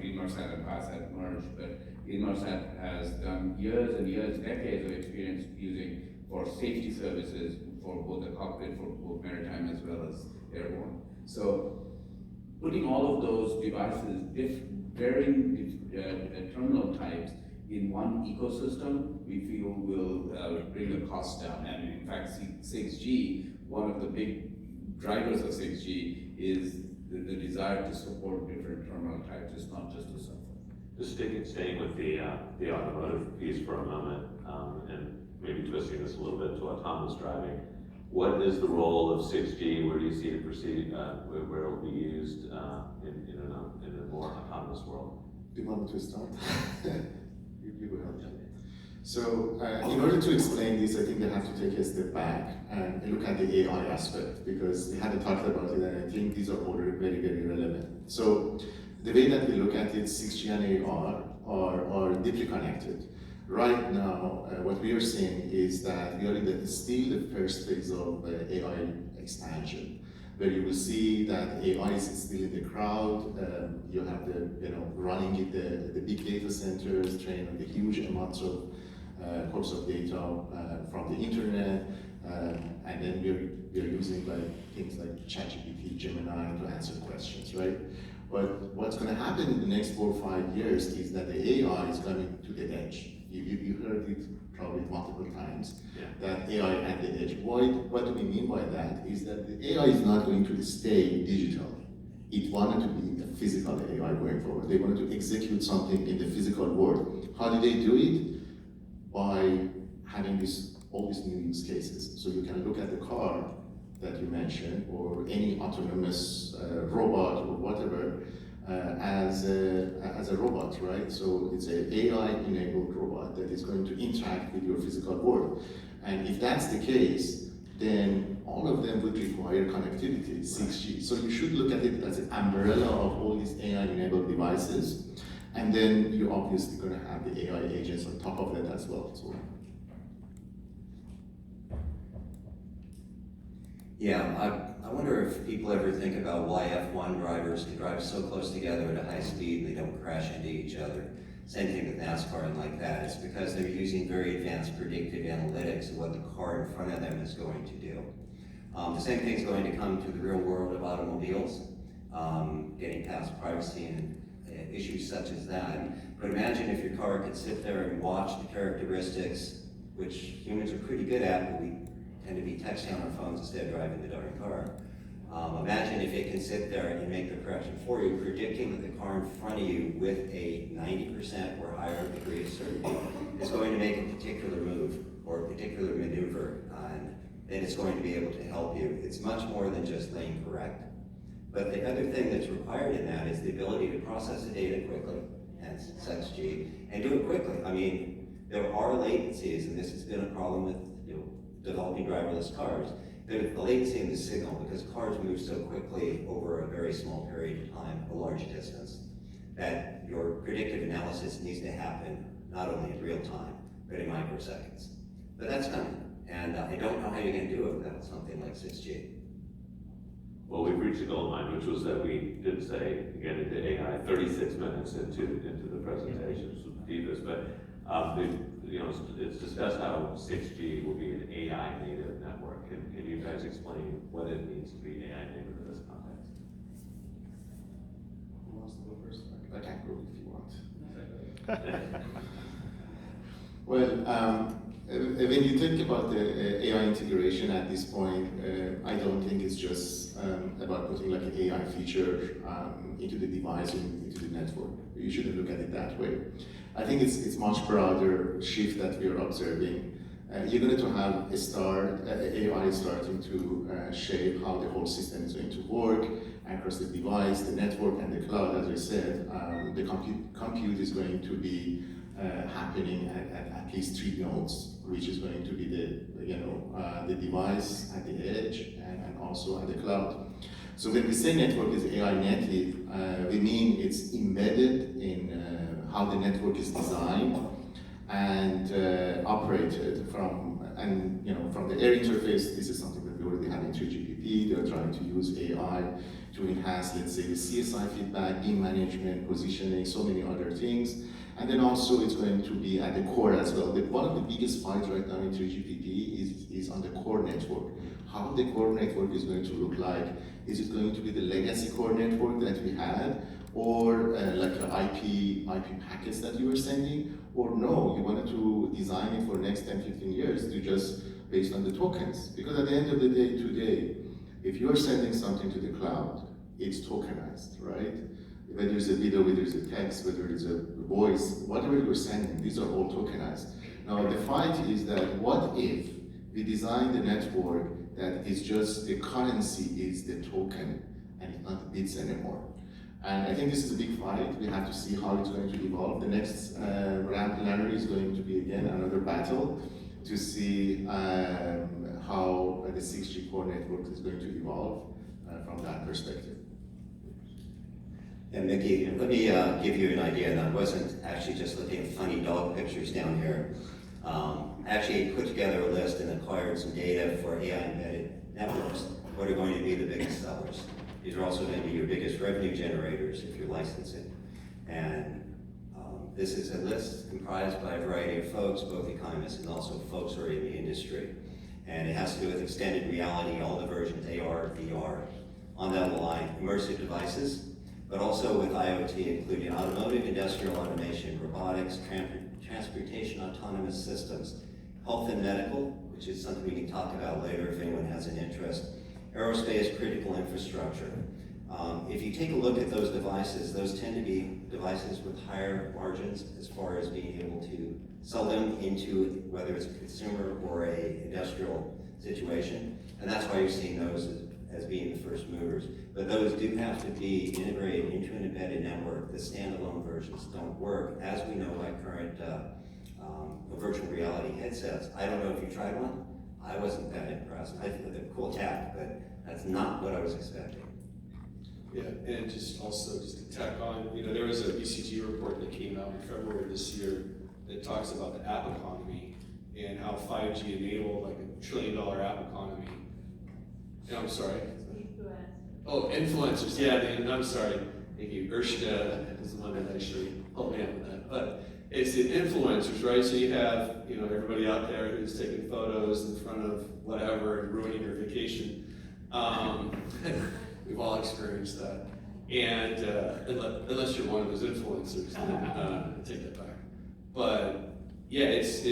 Inmarsat and Viasat merged, but Inmarsat has done years and years, decades of experience using for safety services for both the cockpit, for both maritime as well as airborne. So putting all of those devices, varying terminal types in one ecosystem, we feel will bring the cost down. And in fact, 6G, one of the big drivers of 6G is the desire to support different terminal types. It's not just a cell phone. Just staying with the automotive piece for a moment, and maybe twisting this a little bit to autonomous driving. What is the role of 6G? Where do you see it proceed? Where it will be used in a more autonomous world? Do you want me to start? You go ahead. So, in order to explain this, I think we have to take a step back and look at the AI aspect, because we hadn't talked about it, and I think these are all very, very relevant. So, the way that we look at it, 6G and AR are deeply connected. Right now, what we are seeing is that we are still the first phase of AI expansion, where you will see that AI is still in the crowd. You have running in the big data centers, trained on the huge amounts of corpus of data from the internet, and then we are using things like ChatGPT, Gemini to answer questions, right? But what's going to happen in the next 4 or 5 years is that the AI is coming to the edge. You heard it probably multiple times, that AI at the edge. What do we mean by that? Is that the AI is not going to stay digital. It wanted to be a physical AI going forward. They wanted to execute something in the physical world. How did they do it? By having all these new use cases. So you can look at the car that you mentioned, or any autonomous robot or whatever, as a robot, right? So it's an AI-enabled robot that is going to interact with your physical world. And if that's the case, then all of them would require connectivity, 6G. So you should look at it as an umbrella of all these AI-enabled devices. And then you're obviously going to have the AI agents on top of that as well. So. Yeah, I wonder if people ever think about why F1 drivers can drive so close together at a high speed and they don't crash into each other. Same thing with NASCAR and like that. It's because they're using very advanced predictive analytics of what the car in front of them is going to do. The same thing is going to come to the real world of automobiles, getting past privacy and issues such as that. But imagine if your car could sit there and watch the characteristics, which humans are pretty good at, but we tend to be texting on our phones instead of driving the darn car. Imagine if it can sit there and make the correction for you, predicting that the car in front of you with a 90% or higher degree of certainty is going to make a particular move or a particular maneuver, and then it's going to be able to help you. It's much more than just lane correct. But the other thing that's required in that is the ability to process the data quickly, hence 6G, and do it quickly. I mean, there are latencies, and this has been a problem with developing driverless cars. There's the latency in the signal because cars move so quickly over a very small period of time, a large distance, that your predictive analysis needs to happen not only in real time, but in microseconds. But that's coming, and I don't know how you're going to do it without something like 6G. Well, we've reached a gold mine, which was that we did say, again, into AI, 36 minutes into the presentation, so do this, but it's discussed how 6G will be an AI native network. Can you guys explain what it means to be AI native in this context? Who wants to go first? I can go if you want. Well, when you think about the AI integration at this point, I don't think it's just about putting like an AI feature into the device, into the network. You shouldn't look at it that way. I think it's much broader shift that we are observing. You're going to have AI starting to shape how the whole system is going to work across the device, the network, and the cloud. As I said, the compute is going to be happening at least 3 nodes, which is going to be the device at the edge and also at the cloud. So when we say network is AI native, we mean it's embedded in how the network is designed and operated from the air interface. This is something that we already have in 3GPP. They're trying to use AI to enhance, let's say, the CSI feedback, beam management, positioning, so many other things. And then also it's going to be at the core as well. One of the biggest fights right now in 3GPP is on the core network. How the core network is going to look like. Is it going to be the legacy core network that we had, or like the IP packets that you were sending, or no, you wanted to design it for next 10, 15 years to just based on the tokens? Because at the end of the day today, if you're sending something to the cloud, it's tokenized, right? Whether it's a video, whether it's a text, whether it's a voice, whatever you're sending, these are all tokenized. Now the fight is that what if we design the network that is just the currency is the token and it's not the bits anymore? And I think this is a big fight. We have to see how it's going to evolve. The next ramp ladder is going to be again another battle to see how the 6G core network is going to evolve from that perspective. And Mickey, let me give you an idea, and I wasn't actually just looking at funny dog pictures down here. I actually put together a list and acquired some data for AI embedded networks. What are going to be the biggest sellers? These are also going to be your biggest revenue generators if you're licensing. And this is a list comprised by a variety of folks, both economists and also folks who are in the industry. And it has to do with extended reality, all the versions, AR, VR, on down the line, immersive devices, but also with IoT, including automotive, industrial automation, robotics, transportation, autonomous systems, health and medical, which is something we can talk about later if anyone has an interest, aerospace, critical infrastructure. If you take a look at those devices, those tend to be devices with higher margins as far as being able to sell them into whether it's a consumer or a industrial situation. And that's why you're seeing those as being the first movers. But those do have to be integrated into an embedded network. The standalone versions don't work, as we know by current virtual reality headsets. I don't know if you tried one. I wasn't that impressed. I think they're cool tech, but that's not what I was expecting. Yeah, and just to tack on, there was a BCG report that came out in February this year that talks about the app economy and how 5G enabled like $1 trillion app economy Yeah, I'm sorry. Oh, influencers, yeah, I'm sorry. Thank you. Urshda is the one that actually helped me out with that. But it's the influencers, right? So you have, everybody out there who's taking photos in front of whatever and ruining your vacation. We've all experienced that. And unless you're one of those influencers, then take that back. But yeah, it's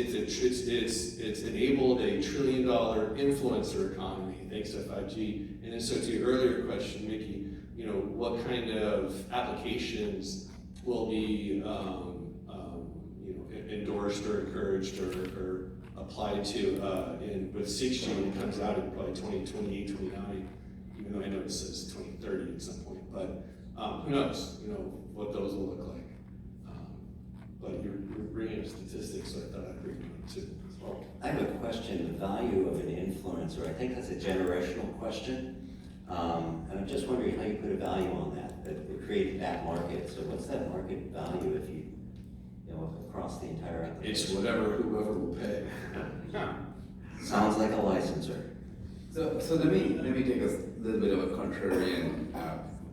enabled a $1 trillion influencer economy thanks to 5G. And then so to your earlier question, Mickey, what kind of applications will be endorsed or encouraged or applied to with 6G when it comes out in probably 2028, 29, even though I know it says 2030 at some point, but who knows, what those will look like. But you're bringing up statistics, so I thought I'd bring them up too as well. I have a question, the value of an influencer. I think that's a generational question. And I'm just wondering how you put a value on that it created that market. So what's that market value if you across the entire application? It's whoever will pay. Sounds like a licensor. So let me take a little bit of a contrarian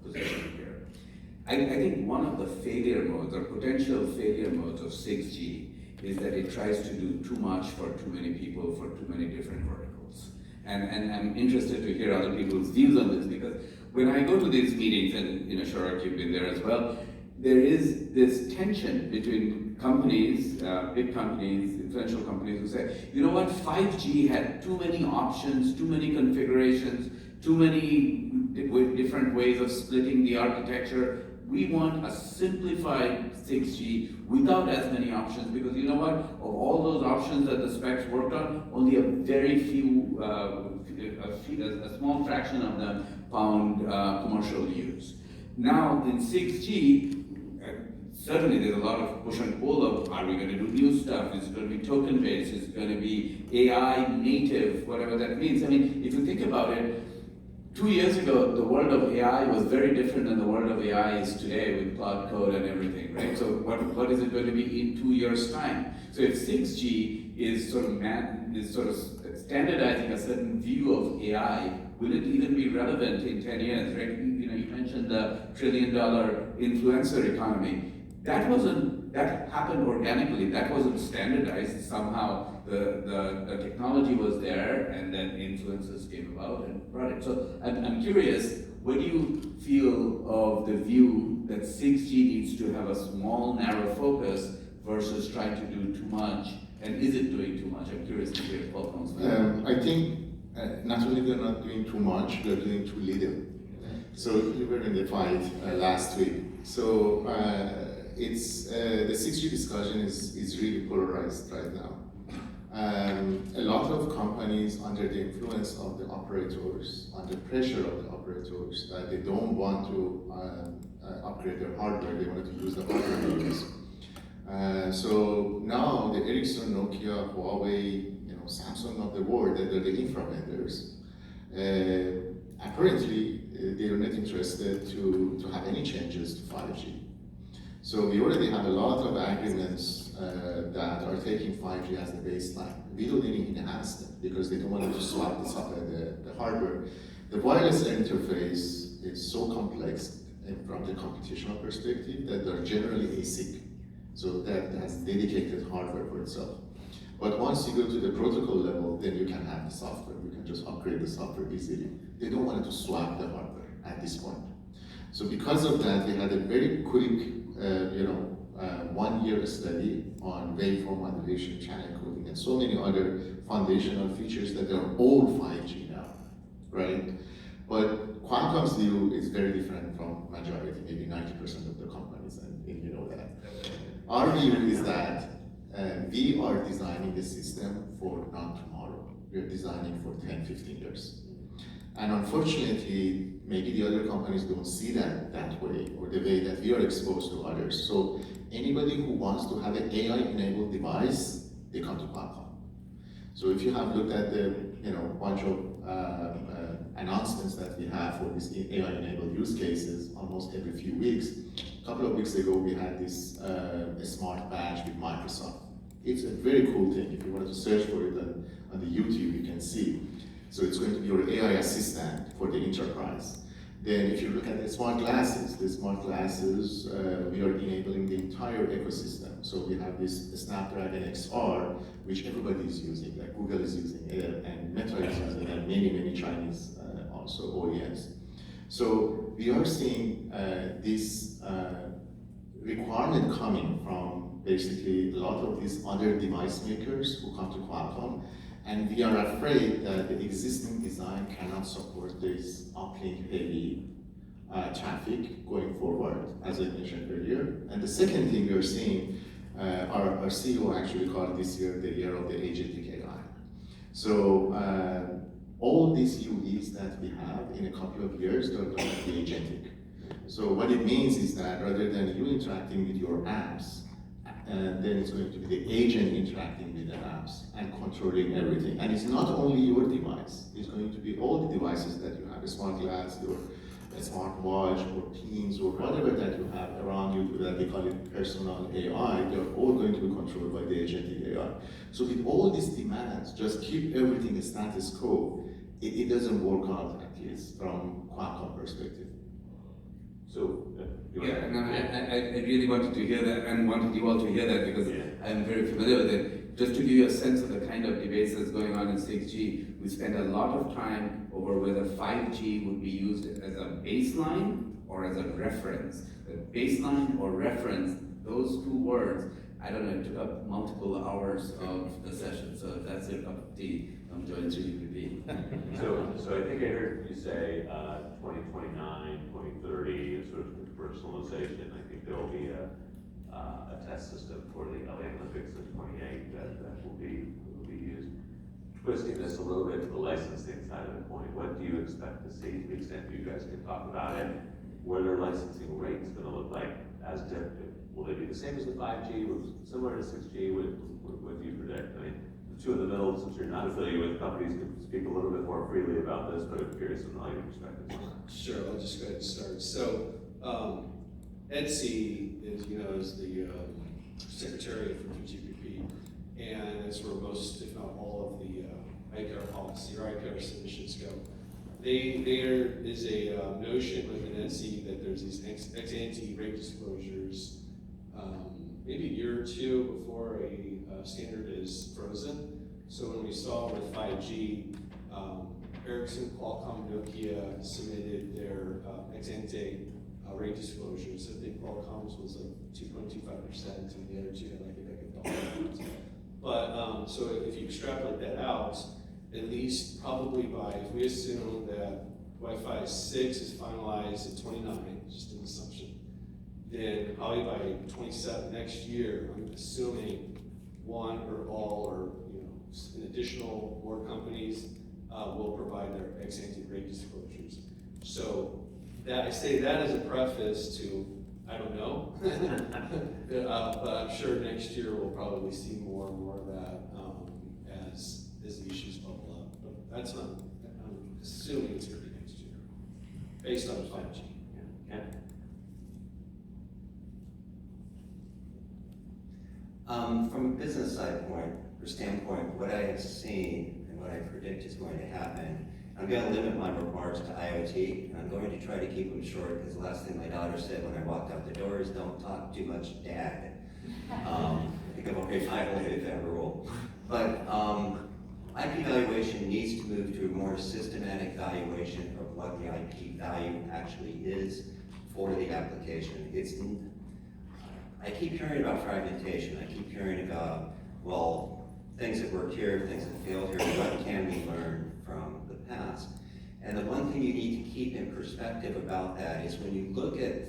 position here. I think one of the failure modes or potential failure modes of 6G is that it tries to do too much for too many people for too many different verticals. And I'm interested to hear other people's views on this, because when I go to these meetings, and Sharak, you've been there as well, there is this tension between companies, big companies, influential companies who say, you know what, 5G had too many options, too many configurations, too many different ways of splitting the architecture. We want a simplified 6G without as many options, because you know what? Of all those options that the specs worked on, only a very few, a small fraction of them found commercial use. Now in 6G, certainly there's a lot of push and pull of, are we going to do new stuff? Is it going to be token based? Is it going to be AI native? Whatever that means. I mean, if you think about it, 2 years ago, the world of AI was very different than the world of AI is today with cloud code and everything, right? So what is it going to be in 2 years' time? So if 6G is sort of standardizing a certain view of AI, will it even be relevant in 10 years, right? You mentioned the $1 trillion influencer economy. That happened organically. That wasn't standardized. Somehow the technology was there, and then influencers came about and brought it. So I'm curious, what do you feel of the view that 6G needs to have a small, narrow focus versus trying to do too much? And is it doing too much? I'm curious to hear Qualcomm's view. I think not only we're not doing too much, we're doing too little. So we were in the fight last week. So it's the 6G discussion is really polarized right now. A lot of companies, under the influence of the operators, under pressure of the operators, that they don't want to upgrade their hardware, they want to use the hardware they use. So now the Ericsson, Nokia, Huawei, Samsung of the world, they're the infra vendors. Apparently, they are not interested to have any changes to 5G. So we already have a lot of agreements that are taking 5G as the baseline. We don't even enhance them because they don't want to swap the hardware. The wireless interface is so complex from the computational perspective that they're generally ASIC. So that has dedicated hardware for itself. But once you go to the protocol level, then you can have the software. You can just upgrade the software easily. They don't want to swap the hardware at this point. So because of that, we had a very quick 1-year study on waveform modulation, channel coding, and so many other foundational features that are all 5G now, right? But Qualcomm's view is very different from majority, maybe 90% of the companies, and you know that. Our view is that we are designing the system for not tomorrow. We're designing for 10, 15 years. And unfortunately, maybe the other companies don't see that way, or the way that we are exposed to others. So anybody who wants to have an AI-enabled device, they come to Qualcomm. So if you have looked at the bunch of announcements that we have for these AI-enabled use cases almost every few weeks, a couple of weeks ago we had this smart badge with Microsoft. It's a very cool thing. If you wanted to search for it on the YouTube, you can see. So it's going to be your AI assistant for the enterprise. Then if you look at the smart glasses, we are enabling the entire ecosystem. So we have this Snapdragon XR, which everybody is using, like Google is using it, and Meta is using it, and many Chinese also OEMs. So we are seeing this requirement coming from basically a lot of these other device makers who come to Qualcomm, and we are afraid that the existing design cannot support this uplink heavy traffic going forward, as I mentioned earlier. And the second thing we are seeing, our CEO actually called this year the year of the agentic AI. So all these UEs that we have in a couple of years, they're going to be agentic. So what it means is that rather than you interacting with your apps, then it's going to be the agent interacting with the apps and controlling everything. And it's not only your device, it's going to be all the devices that you have, a smart glass, your smart watch, or Teams, or whatever that you have around you, that they call it personal AI, they're all going to be controlled by the agentic AI. So with all these demands, just keep everything status quo, it doesn't work out, at least from Qualcomm perspective. So, Yeah, no, I really wanted to hear that and wanted you all to hear that because I'm very familiar with it. Just to give you a sense of the kind of debates that's going on in 6G, we spent a lot of time over whether 5G would be used as a baseline or as a reference. The baseline or reference, those two words, I don't know, it took up multiple hours of the session. So if that's your cup of tea, I'm joining you. So I think I heard you say 2029, 2030 is sort of personalization. I think there will be a test system for the LA Olympics in 28 that will be used. Twisting this a little bit to the licensing side of the coin, what do you expect to see, to the extent you guys can talk about it? What are licensing rates going to look like as different? Will they be the same as the 5G, similar to 6G? What do you predict? I mean, the two in the middle, since you're not affiliated with companies, can speak a little bit more freely about this, but I'm curious on all your perspectives on that. Sure, I'll just go ahead and start. So, EDC is the secretariat for GPP, and that's where most, if not all, of the ICAR policy or ICAR submissions go. There is a notion within EDC that there's these ex-ante rate disclosures maybe a year or two before a standard is frozen. So when we saw with 5G, Ericsson, Qualcomm, Nokia submitted their ex-ante rate disclosures. I think Qualcomm's was like 2.25%, and the other two had like $1. But so if you extrapolate that out, at least probably by, if we assume that Wi-Fi 6 is finalized at 29, just an assumption, then probably by 27 next year, I'm assuming one or all or an additional more companies will provide their ex-ante rate disclosures. So that I say that as a preface to I don't know, but I'm sure next year we'll probably see more and more of that as the issues bubble up. But that's not. I'm assuming it's going to be next year, based on 5G. Yeah. From a business standpoint, what I have seen and what I predict is going to happen, I'm going to limit my remarks to IoT, and I'm going to try to keep them short, because the last thing my daughter said when I walked out the door is, "Don't talk too much, Dad." I think I've already violated that rule. But IP valuation needs to move to a more systematic valuation of what the IP value actually is for the application. I keep hearing about fragmentation. I keep hearing about, well, things that worked here, things that failed here. What can we learn from the past? And the one thing you need to keep in perspective about that is when you look at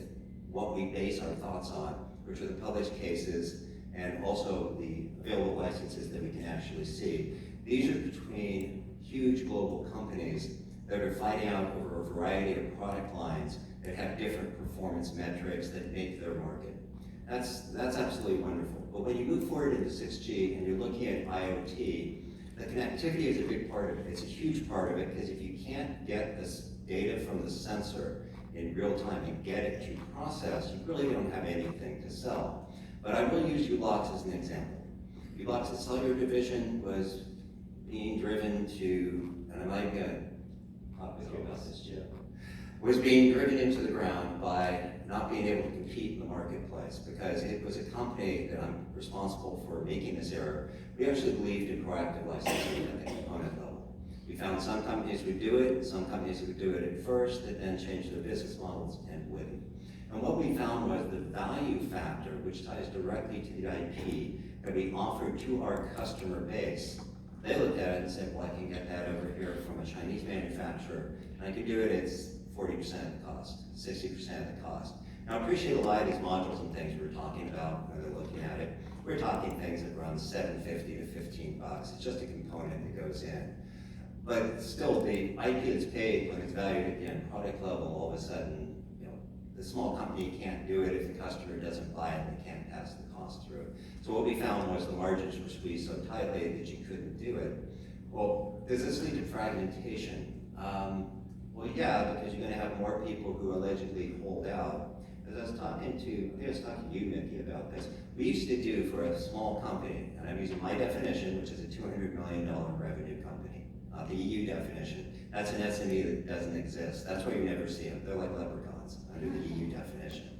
what we base our thoughts on, which are the published cases and also the available licenses that we can actually see, these are between huge global companies that are fighting out over a variety of product lines that have different performance metrics that make their market. That's absolutely wonderful. But when you move forward into 6G and you're looking at IoT, the connectivity is a big part of it. It's a huge part of it, because if you can't get this data from the sensor in real time and get it to process, you really don't have anything to sell. But I will use U-Blocks as an example. U-Blocks' cellular division was being driven to and I might talk with you about this, Jim, was being driven into the ground by not being able to compete in the marketplace, because it was a company that I'm responsible for making this error. We actually believed in proactive licensing at the component level. We found some companies would do it, some companies would do it at first, that then changed their business models and wouldn't. And what we found was the value factor, which ties directly to the IP that we offered to our customer base. They looked at it and said, well, I can get that over here from a Chinese manufacturer, and I could do it at 40% of the cost, 60% of the cost. Now, I appreciate a lot of these modules and things we're talking about when they're looking at it. We're talking things that run $7.50 to $15. It's just a component that goes in. But still, the IP that's paid when it's valued at the end product level, all of a sudden, you know, the small company can't do it if the customer doesn't buy it, they can't pass the cost through. So what we found was the margins were squeezed so tightly that you couldn't do it. Well, does this lead to fragmentation? Well, yeah, because you're going to have more people who allegedly hold out. As I was talking to you, Mickey, about this. We used to do for a small company, and I'm using my definition, which is a $200 million revenue company, not the EU definition. That's an SME that doesn't exist. That's why you never see them. They're like leprechauns under the EU definition.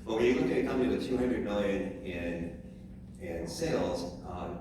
But when you look at a company with $200 million in sales,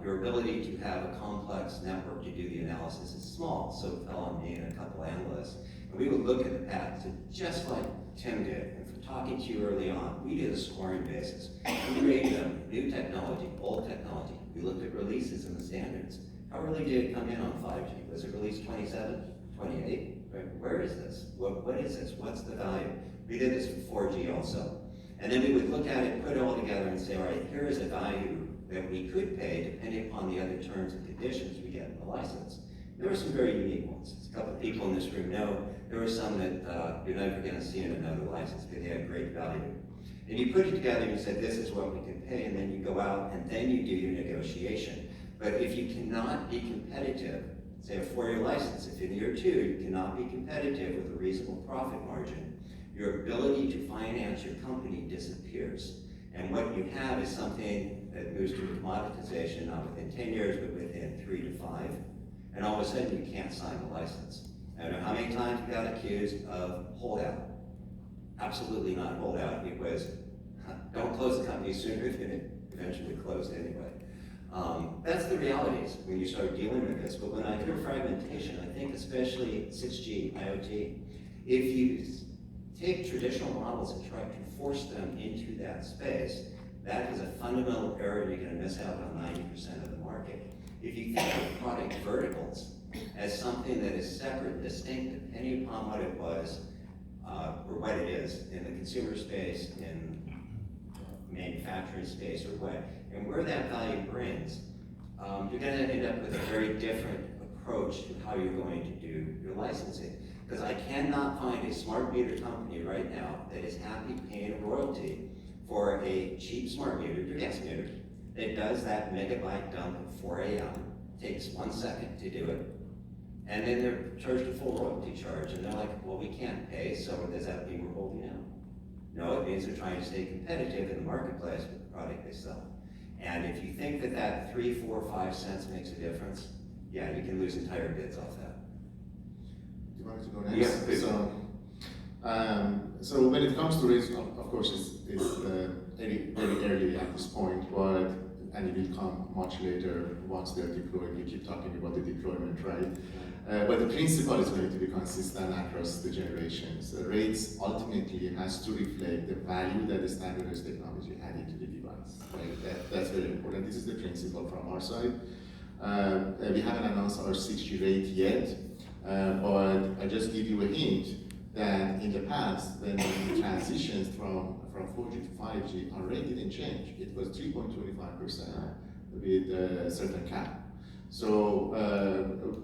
your ability to have a complex network to do the analysis is small. So it fell on me and a couple analysts. And we would look at the patents, and just like Tim did, and from talking to you early on, we did a scoring basis. We rated them, new technology, old technology. We looked at releases and the standards. How early did it come in on 5G? Was it released 27, 28? Right? Where is this? What is this? What's the value? We did this for 4G also. And then we would look at it, put it all together and say, all right, here is a value that we could pay depending upon the other terms and conditions we get in the license. There were some very unique ones. As a couple of people in this room know, there were some that you're never going to see in another license because they had great value. And you put it together and you said, this is what we can pay, and then you go out and then you do your negotiation. But if you cannot be competitive, say a 4-year license, if in year 2 you cannot be competitive with a reasonable profit margin, your ability to finance your company disappears. And what you have is something that moves to commoditization, not within 10 years, but within 3 to 5. And all of a sudden you can't sign the license. I don't know how many times we got accused of holdout. Absolutely not holdout. It was, don't close the company sooner than it eventually closed anyway. That's the realities when you start dealing with this. But when I hear fragmentation, I think especially 6G, IoT, if you take traditional models and try to force them into that space, that is a fundamental error. You're going to miss out on 90% of the market. If you think of product verticals as something that is separate and distinct depending upon what it was, or what it is in the consumer space, in manufacturing space, or what, and where that value brings, you're going to end up with a very different approach to how you're going to do your licensing. Because I cannot find a smart meter company right now that is happy paying a royalty for a cheap smart meter, your gas meter, that does that megabyte dump at 4 a.m., takes 1 second to do it, and then they're charged a full royalty charge, and they're like, well, we can't pay, so does that mean we're holding out? No, it means they're trying to stay competitive in the marketplace with the product they sell. And if you think that that 3, 4, 5 cents makes a difference, yeah, you can lose entire bids off that. Do you want me to go next? Yeah, please. So when it comes to risk, of course, it's very early at this point, and it will come much later once they're deployed. We keep talking about the deployment, right? But the principle is going to be consistent across the generations. The rates ultimately has to reflect the value that the standardized technology added to the device, right? That's very important. This is the principle from our side. We haven't announced our 6G rate yet, but I just give you a hint that in the past, when we transitioned from 4G to 5G, our rate didn't change. It was 3.25% with a certain cap. So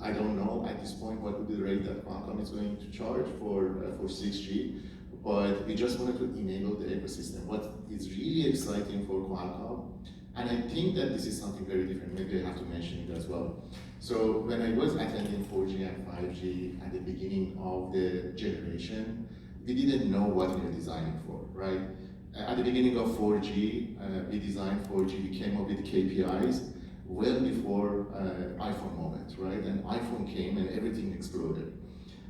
I don't know at this point what would be the rate that Qualcomm is going to charge for 6G, but we just wanted to enable the ecosystem. What is really exciting for Qualcomm, and I think that this is something very different, maybe I have to mention it as well. So when I was attending 4G and 5G at the beginning of the generation, we didn't know what we were designing for, right? At the beginning of 4G, we designed 4G, we came up with KPIs, well before iPhone moment, right? And iPhone came and everything exploded.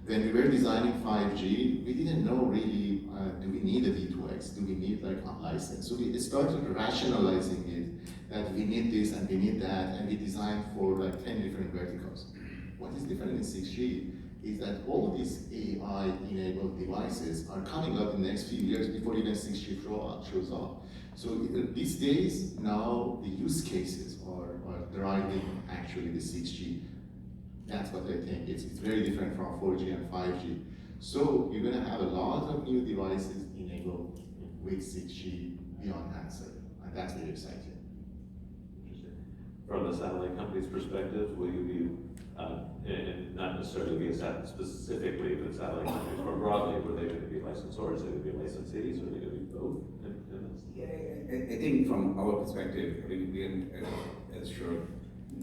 When we were designing 5G, we didn't know really, do we need a V2X? Do we need like a license? So we started rationalizing it, that we need this and we need that, and we designed for like 10 different verticals. What is different in 6G is that all of these AI-enabled devices are coming up in the next few years before even 6G shows up. So these days, now the use cases are driving actually the 6G. That's what I think. It's very different from 4G and 5G. So you're gonna have a lot of new devices enabled with 6G beyond handset, and that's very exciting. Interesting. From the satellite company's perspective, will you be, and not necessarily be specifically with satellite companies more broadly, were they going to be licensors, they would be licensees, or are they going to be both in this? Yeah, I think from our perspective, I mean, we haven't, as Shurab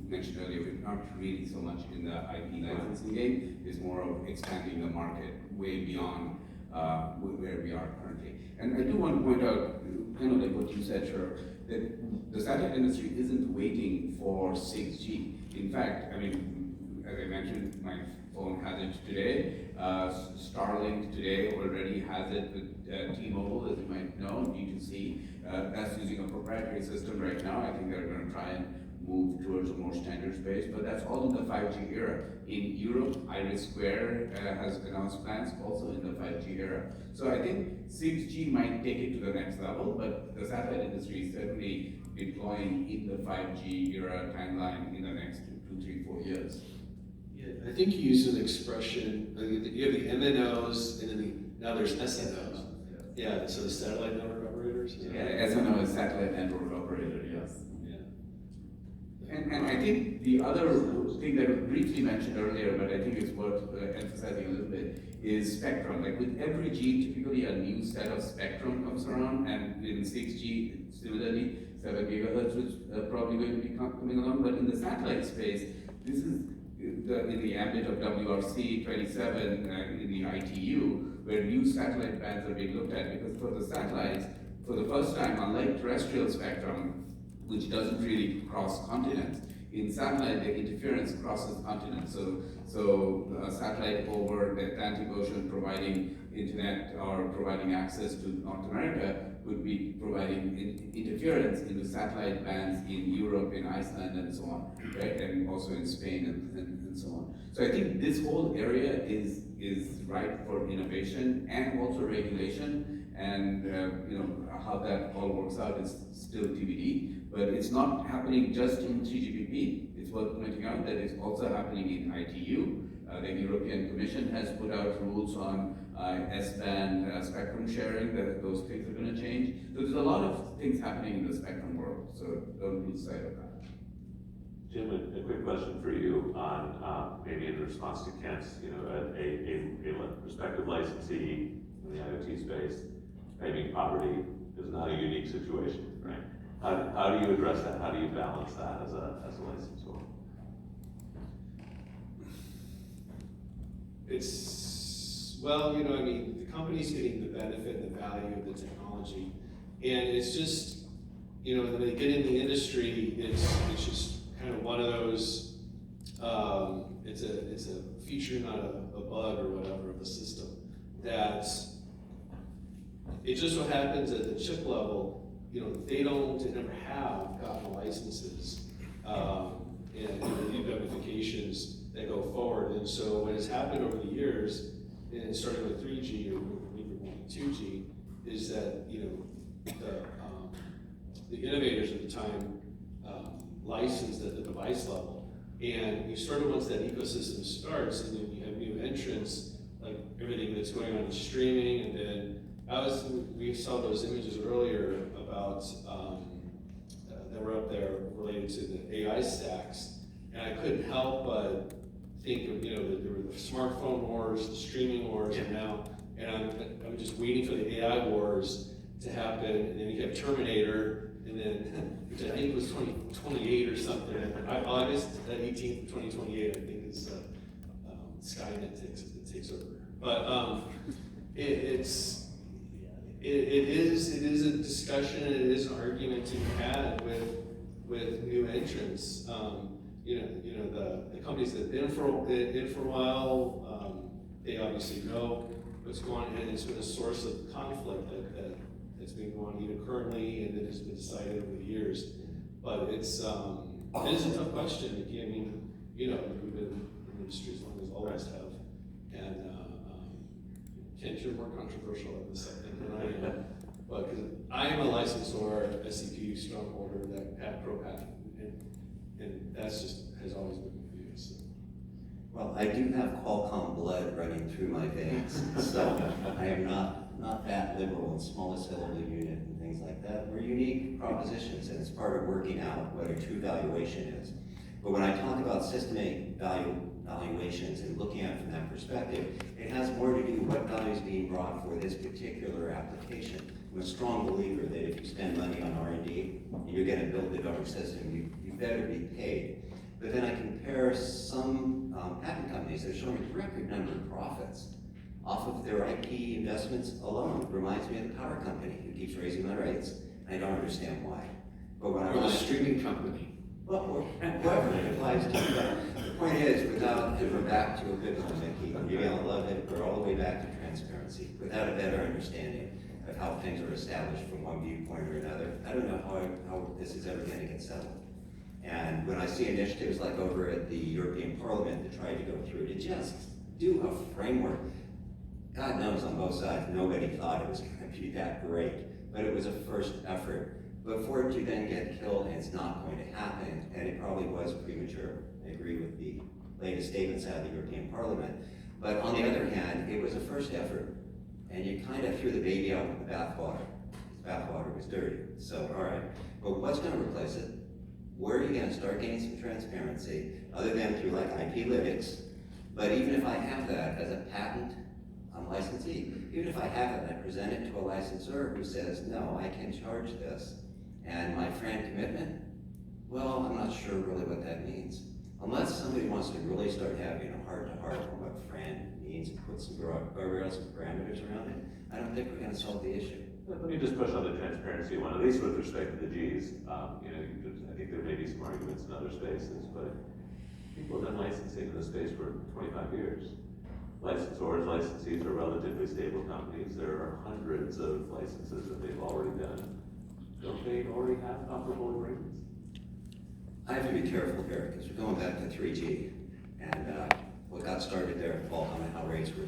mentioned earlier, we're not really so much in the IP licensing game. It's more of expanding the market way beyond where we are currently. And I do want to point out, kind of like what you said, Shurab, that the satellite industry isn't waiting for 6G. In fact, I mean, as I mentioned, my phone has it today. Starlink today already has it with T-Mobile, as you might know, B2C. That's using a proprietary system right now. I think they're going to try and move towards a more standard space, but that's all in the 5G era. In Europe, Iris Square has announced plans also in the 5G era. So I think 6G might take it to the next level, but the satellite industry is certainly deploying in the 5G era timeline in the next 2, 3, 4 years. Yeah, I think you used an expression, you have the MNOs and then now there's SNOs. Yeah, so the satellite network operators. Yeah, SNO is satellite network operator, yes. Yeah. And I think the other thing that was briefly mentioned earlier, but I think it's worth emphasizing a little bit, is spectrum. Like with every G, typically a new set of spectrum comes around, and in 6G, similarly, 7 gigahertz is probably going to be coming along. But in the satellite space, this is in the ambit of WRC 27 in the ITU, where new satellite bands are being looked at, because for the satellites, for the first time, unlike terrestrial spectrum, which doesn't really cross continents, in satellite, the interference crosses continents. So a satellite over the Atlantic Ocean providing internet or providing access to North America would be providing interference in the satellite bands in Europe, in Iceland, and so on, right? And also in Spain and so on. So I think this whole area is ripe for innovation and also regulation, and you know how that all works out is still TBD. But it's not happening just in 3GPP. It's worth pointing out that it's also happening in ITU. The European Commission has put out rules on S-band spectrum sharing, that those things are going to change. So there's a lot of things happening in the spectrum world, so don't lose sight of that. Jim, a quick question for you on maybe in response to Kent's, you know, a prospective licensee in the IoT space claiming poverty is not a unique situation, right? How do you address that? How do you balance that as a licensor? It's, well, you know, I mean, the company's getting the benefit and the value of the technology. And it's just, you know, when they get in the industry, it's just kind of one of those, it's a feature, not a bug or whatever of the system. That it just so happens at the chip level, you know, they never have gotten licenses and the ramifications that go forward. And so what has happened over the years, and starting with 3G or even 2G, is that, you know, the innovators at the time licensed at the device level. And you sort of, once that ecosystem starts, and then you have new entrants, like everything that's going on in streaming, and then we saw those images earlier about that were up there related to the AI stacks, and I couldn't help but think of, you know, there were the smartphone wars, the streaming wars, and now, and I'm just waiting for the AI wars to happen, and then you have Terminator, and then which I think was 2028 or something. August 18th, 2028, I think is Skynet takes over. But it is a discussion, and it is an argument to be had with with new entrants. The companies that have been for a while, they obviously know what's going on, and it's been a source of conflict that's been going on even currently, and that has been decided over the years. But it is a tough question. I mean, we've been in the industry as long as all of us have, and Kent, you're more controversial in this, I think, than I am. But because I am a licensor, SCP strongholder, that pro patent, and that's just has always been my view. So. Well, I do have Qualcomm blood running through my veins, so I am not that liberal in smallest syllable unit and things like that. We're unique propositions, and it's part of working out what a true valuation is. But when I talk about systematic valuations and looking at it from that perspective, it has more to do with what value is being brought for this particular application. I'm a strong believer that if you spend money on R&D and you're going to build the government system, you better be paid. But then I compare some patent companies that are showing a record number of profits off of their IP investments alone. It reminds me of the power company who keeps raising my rates. I don't understand why. But when Or the streaming company. well, or whoever it applies to. But the point is, without, if we're back to a good one, Mickey, you're gonna love it, we're all the way back to transparency. Without a better understanding of how things are established from one viewpoint or another, I don't know how this is ever gonna get settled. And when I see initiatives like over at the European Parliament that try to go through to just do a framework, God knows on both sides, nobody thought it was gonna be that great, but it was a first effort. But for it to then get killed, and it's not going to happen, and it probably was premature. I agree with the latest statements out of the European Parliament. But on the other hand, it was a first effort, and you kind of threw the baby out with the bathwater. The bathwater was dirty. So, all right, but what's gonna replace it? Where are you gonna start getting some transparency, other than through like IP lytics? But even if I have that as a patent licensee, even if I have it and I present it to a licensor who says, no, I can charge this, and my FRAND commitment, well, I'm not sure really what that means. Unless somebody wants to really start having a heart-to-heart on what FRAND means and put some guardrails and parameters around it, I don't think we're gonna solve the issue. Let me just push on the transparency one, at least with respect to the Gs. I think there may be some arguments in other spaces, but people have done licensing in this space for 25 years. Licensors, licensees are relatively stable companies. There are hundreds of licenses that they've already done. Don't they already have comparable agreements? I have to be careful here, because we're going back to 3G, and what got started there at Qualcomm and how rates were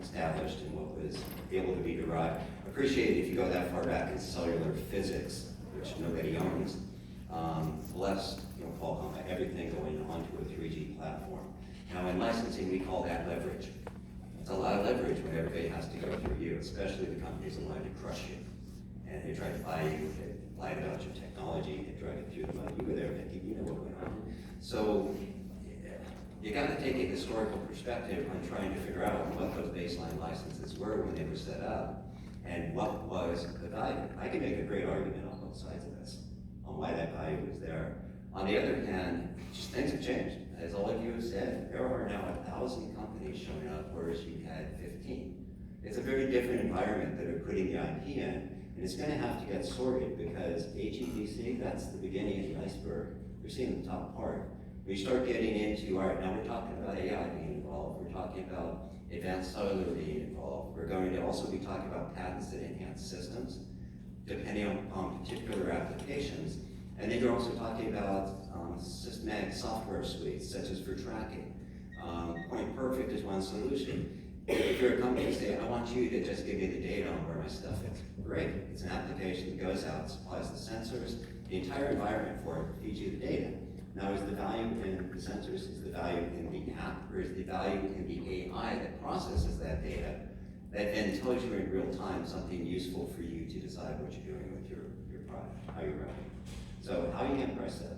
established and what was able to be derived. I appreciate if you go that far back in cellular physics, which nobody owns, less Qualcomm, everything going onto a 3G platform. Now in licensing, we call that leverage. It's a lot of leverage when everybody has to go through you, especially the companies that want to crush you. And they try to buy you, they lied about your technology, they try to do the money. You were there, Mickey, you know what went on. So you got to take a historical perspective on trying to figure out what those baseline licenses were when they were set up, and what was the value. I can make a great argument on both sides of this, on why that value was there. On the other hand, just things have changed. As all of you have said, there are now 1,000 companies showing up, whereas you had 15. It's a very different environment that are putting the IP in, and it's going to have to get sorted because HEVC, that's the beginning of the iceberg. We're seeing the top part. We start getting into, all right, now we're talking about AI being involved. We're talking about advanced cellular being involved. We're going to also be talking about patents that enhance systems, depending on particular applications. And then you're also talking about systematic software suites, such as for tracking. Point Perfect is one solution. If you're a company and say, I want you to just give me the data on where my stuff is, great. It's an application that goes out, supplies the sensors, the entire environment for it, feeds you the data. Now, is the value in the sensors, is the value in the app, or is the value in the AI that processes that data, that then tells you in real time something useful for you to decide what you're doing with your product, how you're running. So how are you gonna price that?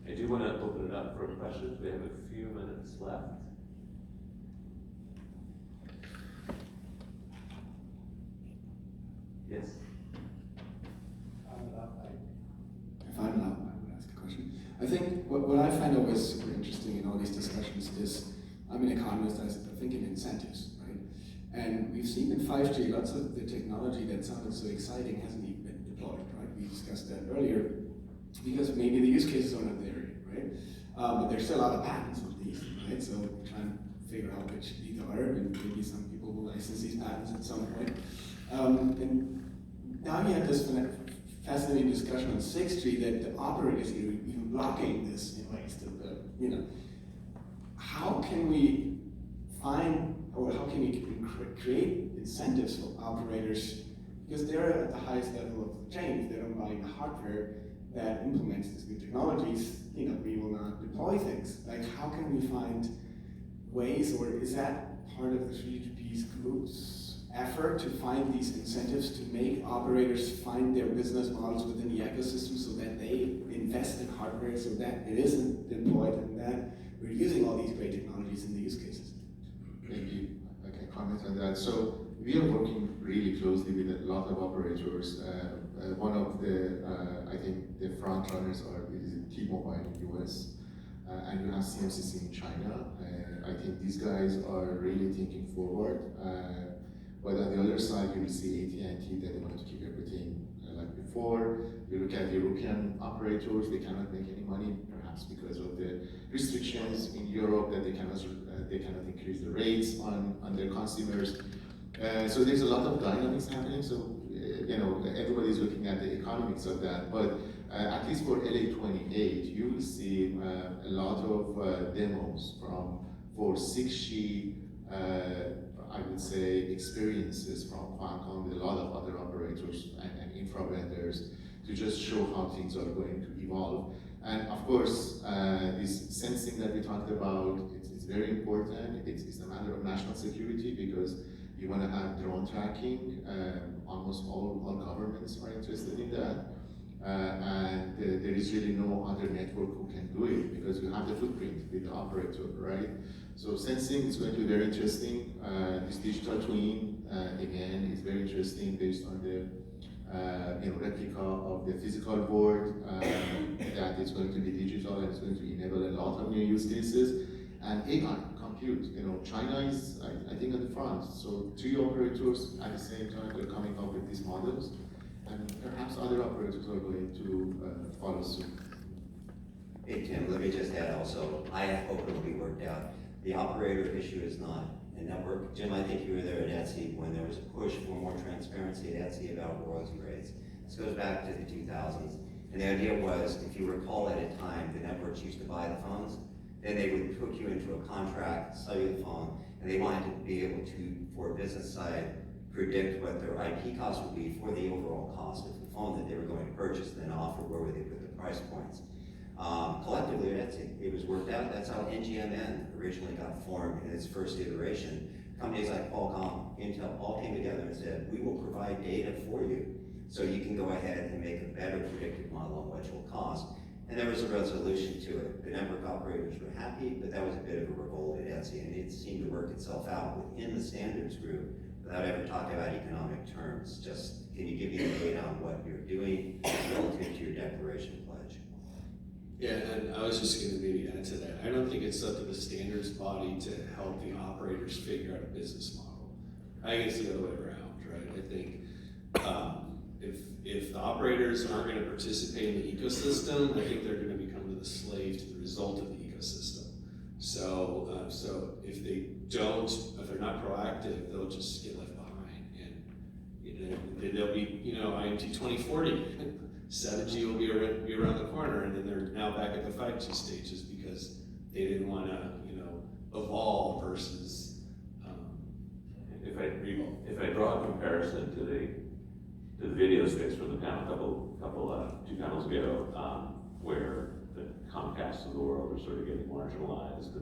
I do want to open it up for questions. We have a few minutes left. Yes? If I'm allowed, I would ask a question. I think what I find always super interesting in all these discussions is, I'm an economist, I think in incentives, right? And we've seen in 5G, lots of the technology that sounded so exciting hasn't even been deployed, right? We discussed discussed that earlier, because maybe the use cases are not there yet, right? But there's still a lot of patents on these, right? So trying to figure out which these are, and maybe some people will license these patents at some point. And now you have this fascinating discussion on 6th Street that the operators are even blocking this in ways that, how can we find, or how can we create incentives for operators, because they're at the highest level of the chain. If they don't buy the hardware that implements these new technologies, we will not deploy things. Like, how can we find ways, or is that part of the 3GP's group's effort to find these incentives to make operators find their business models within the ecosystem so that they invest in hardware so that it isn't deployed and that we're using all these great technologies in the use cases? Maybe I can comment on that. So we are working really closely with a lot of operators. One of the, I think the front runners is T-Mobile in the US, and you have CMCC in China. I think these guys are really thinking forward. But on the other side, you will see AT&T that they want to keep everything like before. You look at European operators, they cannot make any money, perhaps because of the restrictions in Europe that they cannot increase the rates on their consumers. So there's a lot of dynamics happening. So everybody's looking at the economics of that. But at least for LA28, you will see a lot of demos for 6G. I would say experiences from Qualcomm with a lot of other operators and infra vendors to just show how things are going to evolve. And of course, this sensing that we talked about, it's very important. It's a matter of national security because you want to have drone tracking. Almost all governments are interested in that. And there is really no other network who can do it because you have the footprint with the operator, right? So sensing is going to be very interesting. This digital twin, again, is very interesting based on the replica of the physical board, that it's going to be digital and it's going to enable a lot of new use cases. And AI, compute, China is, I think, at the front. So 3 operators at the same time, they're coming up with these models. And perhaps other operators are going to follow suit. Hey Tim, let me just add also, I hope it'll be worked out. The operator issue is not a network. Jim, I think you were there at Etsy when there was a push for more transparency at Etsy about royalty rates. This goes back to the 2000s. And the idea was, if you recall at a time, the networks used to buy the phones, then they would hook you into a contract, sell you the phone, and they wanted to be able to, for a business side, predict what their IP cost would be for the overall cost of the phone that they were going to purchase, and then offer where would they put the price points. Collectively at Etsy, it was worked out. That's how NGMN originally got formed in its first iteration. Companies like Qualcomm, Intel, all came together and said, we will provide data for you so you can go ahead and make a better predictive model on what it will cost. And there was a resolution to it. The network operators were happy, but that was a bit of a revolt at Etsy, and it seemed to work itself out within the standards group without ever talking about economic terms. Just, can you give me the data on what you're doing relative to your declaration pledge? Yeah, and I was just going to maybe add to that. I don't think it's up to the standards body to help the operators figure out a business model. I think it's the other way around, right? I think if the operators aren't going to participate in the ecosystem, I think they're going to become the slave to the result of the ecosystem. So, if they're not proactive, they'll just get left behind, and they'll be, IMT 2040. 7G will be around the corner, and then they're now back at the 5G stages because they didn't want to, evolve versus revolve. If I draw a comparison to the video space from the panel two panels ago, where the Comcasts of the world are sort of getting marginalized,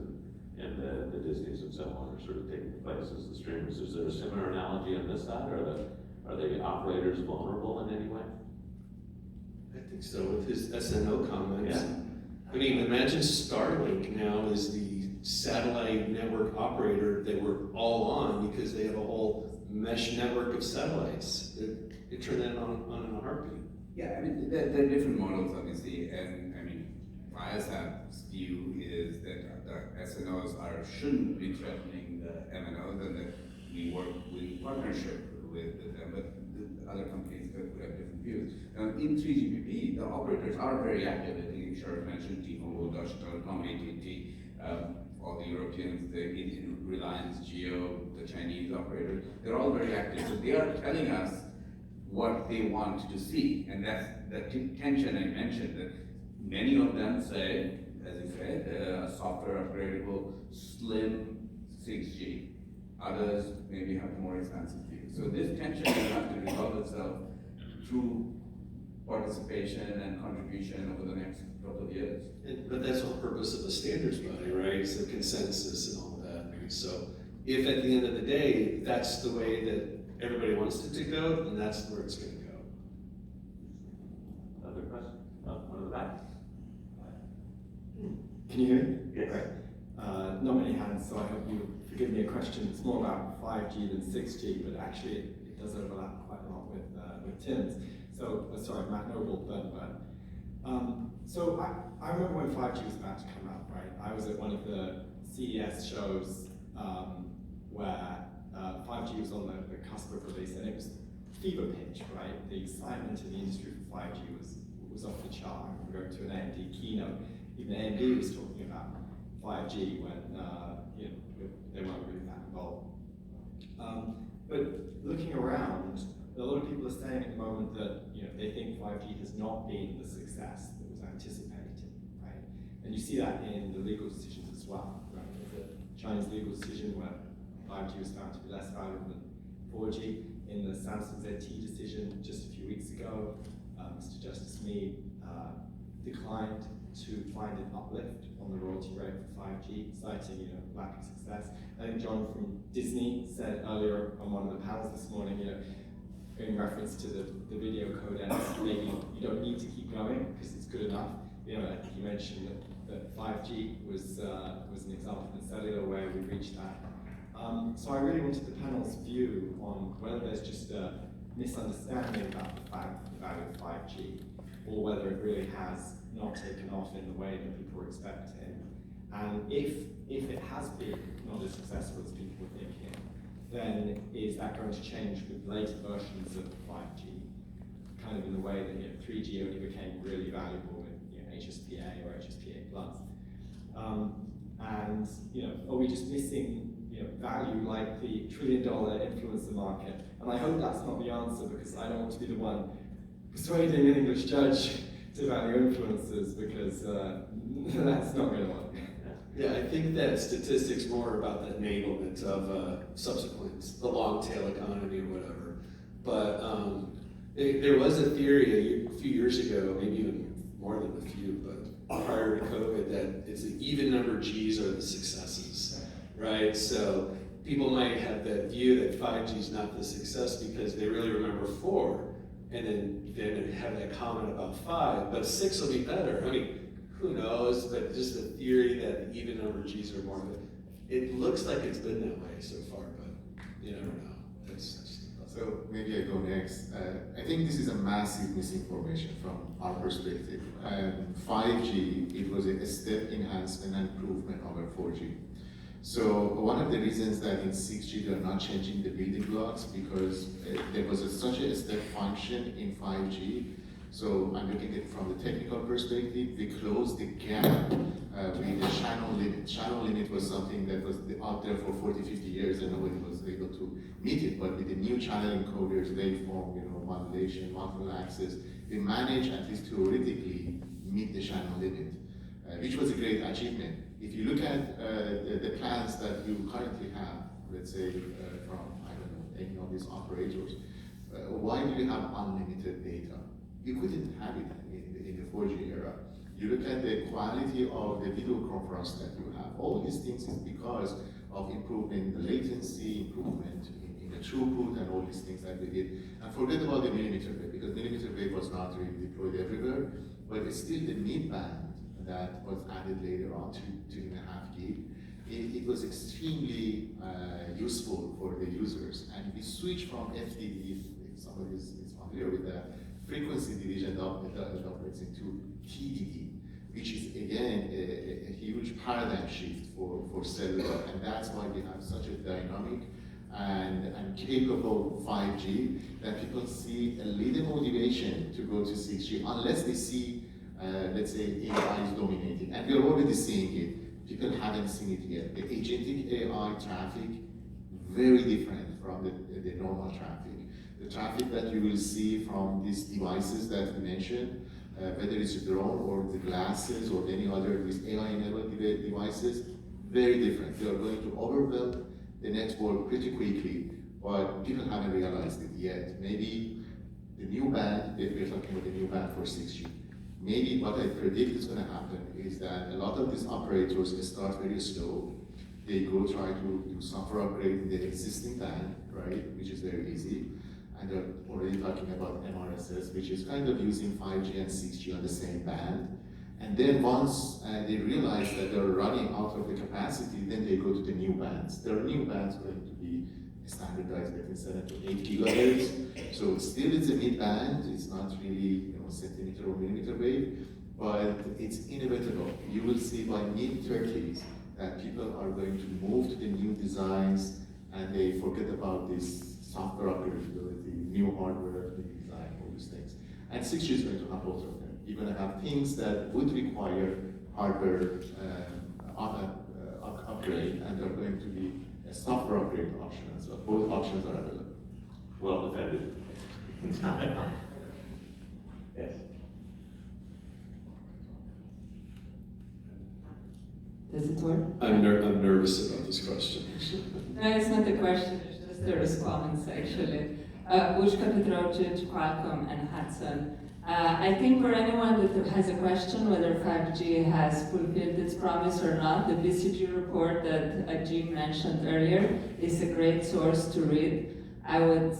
and the Disneys and so on are sort of taking the place as the streamers. Is there a similar analogy on this side? Are the operators vulnerable in any way? I think so, with his SNO comments. Yeah. I mean, imagine Starlink now is the satellite network operator that we're all on because they have a whole mesh network of satellites. They turn that on in a heartbeat. Yeah, I mean, there are different models, obviously, and I mean, Viasat's view is that the SNOs shouldn't be threatening the MNOs, and that we work with partnership with them. But the other companies could have different views. In 3GPP, the operators are very active. I think Sheriff mentioned T-Mobile, Deutsche Telekom, AT&T, all the Europeans, the Indian Reliance, Jio, the Chinese operators. They're all very active. So they are telling us what they want to see, and that's the tension I mentioned. That many of them say, as you said, a software upgradable, slim 6G. Others maybe have more expensive views. So this tension will have to resolve itself through participation and contribution over the next couple of years. But that's the whole purpose of the standards body, right? It's the consensus and all that. Right? So if at the end of the day, that's the way that everybody wants it to go, then that's where it's going to go. Other question? Oh, one in the back. Can you hear me? Yes. Great. Not many hands, so I hope you forgive me a question. It's more about 5G than 6G, but actually it does overlap quite a lot with Tim's. So, sorry, Matt Noble, Burnburn. So I remember when 5G was about to come out, right? I was at one of the CES shows where 5G was on the cusp of release, and it was fever pitch, right? The excitement in the industry for 5G was off the chart. I remember going to an AMD keynote. Even AMD was talking about 5G when they weren't really that involved. But looking around, a lot of people are saying at the moment that they think 5G has not been the success that was anticipated, right? And you see that in the legal decisions as well, right? There's a Chinese legal decision where 5G was found to be less valuable than 4G. In the Samsung ZT decision just a few weeks ago, Mr. Justice Mead declined to find an uplift on the royalty rate for 5G, citing lack of success. I think John from Disney said earlier on one of the panels this morning, in reference to the video codecs, maybe you don't need to keep going because it's good enough. I think you mentioned that 5G was an example in cellular where we reached that. So I really wanted the panel's view on whether there's just a misunderstanding about the value of 5G, or whether it really has not taken off in the way that people were expecting. And if it has been not as successful as people were thinking, then is that going to change with later versions of 5G, kind of in the way that 3G only became really valuable with HSPA or HSPA plus? And are we just missing value like the $1 trillion influencer market? And I hope that's not the answer, because I don't want to be the one persuading an English judge to value influencers, because that's not going to work. Yeah, I think that statistics more about the enablement of subsequent, the long tail economy or whatever. But there was a theory a few years ago, maybe even more than a few, but prior to COVID, that it's the even number G's are the successes, right? So people might have that view that 5G is not the success because they really remember 4, and then have that comment about 5, but 6 will be better. I mean, who knows, but just the theory that the even number G's are more, it looks like it's been that way so far, but you never know. So maybe I go next. I think this is a massive misinformation from our perspective. 5G, it was a step enhancement and improvement over 4G. So one of the reasons that in 6G they're not changing the building blocks, because there was such a step function in 5G. So I'm looking at it from the technical perspective. We closed the gap with the channel limit. Channel limit was something that was out there for 40, 50 years and nobody was able to meet it. But with the new channel encoders, waveform, modulation, multiple access, we managed at least theoretically meet the channel limit, which was a great achievement. If you look at the plans that you currently have, let's say from, I don't know, any of these operators, why do you have unlimited data? You couldn't have it in the 4G era. You look at the quality of the video conference that you have. All these things is because of improving the latency, improvement in the throughput, and all these things that we did. And forget about the millimeter wave, because millimeter wave was not really deployed everywhere, but it's still the mid-band that was added later on to 2.5 gig. It was extremely useful for the users. And we switched from FDD, if somebody is familiar with that, frequency division operates into TDD, which is again a huge paradigm shift for cellular, and that's why we have such a dynamic and capable 5G, that people see a little motivation to go to 6G unless they see, let's say, AI is dominating. And we're already seeing it. People haven't seen it yet. The agentic AI traffic, very different from the normal traffic. The traffic that you will see from these devices that we mentioned, whether it's a drone or the glasses or any other these AI-enabled devices, very different. They are going to overwhelm the network pretty quickly, but people haven't realized it yet. Maybe the new band, we're talking about the new band for 6G. Maybe what I predict is going to happen is that a lot of these operators start very slow. They go try to do software upgrade in the existing band, right, which is very easy. And they're already talking about MRSS, which is kind of using 5G and 6G on the same band. And then once they realize that they're running out of the capacity, then they go to the new bands. There are new bands going to be standardized between 7 to 8 gigahertz. So still it's a mid-band, it's not really centimeter or millimeter wave, but it's inevitable. You will see by mid-30s that people are going to move to the new designs and they forget about this software upgradability, new hardware, new design, all these things. And 6G is going to have both of them. You're going to have things that would require hardware upgrade, and there are going to be a software upgrade option as well. Both options are available. Well defended. Yes. Does it work? I'm nervous about this question. No, it's not a question, it's just a response actually. Ushka Petrovic, Qualcomm, and Hudson. I think for anyone that has a question whether 5G has fulfilled its promise or not, the BCG report that Jim mentioned earlier is a great source to read. I would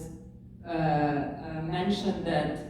mention that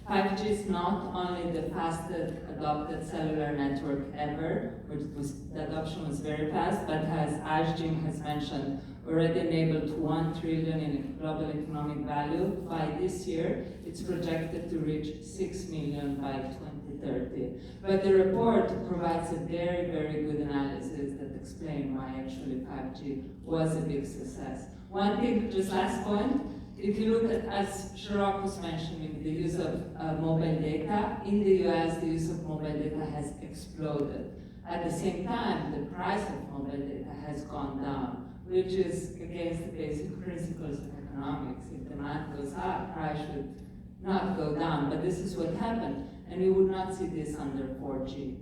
5G is not only the fastest adopted cellular network ever, the adoption was very fast, but as Jim has mentioned, already enabled 1 trillion in global economic value. By this year, it's projected to reach 6 million by 2030. But the report provides a very, very good analysis that explains why actually 5G was a big success. One thing, just last point, if you look at, as Shirok was mentioning, the use of mobile data, in the US, the use of mobile data has exploded. At the same time, the price of mobile data has gone down, which is against the basic principles of economics. If demand goes up, price should not go down, but this is what happened, and we would not see this under 4G.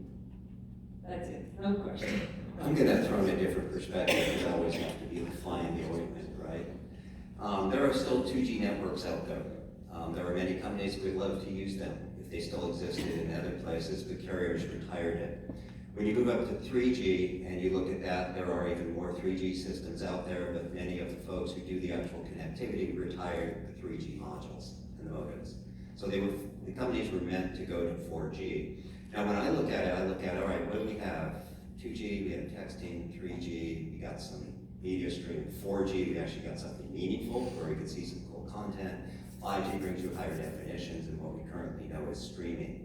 That's it, no question. I'm gonna throw in a different perspective, because I always have to be the fly in the ointment, right? There are still 2G networks out there. There are many companies who would love to use them if they still existed in other places, but carriers retired it. When you move up to 3G and you look at that, there are even more 3G systems out there, but many of the folks who do the actual connectivity retired the 3G modules and the modems. So the companies were meant to go to 4G. Now when I look at it, all right, what do we have? 2G, we have texting, 3G, we got some media stream, 4G, we actually got something meaningful where we can see some cool content. 5G brings you higher definitions and what we currently know as streaming.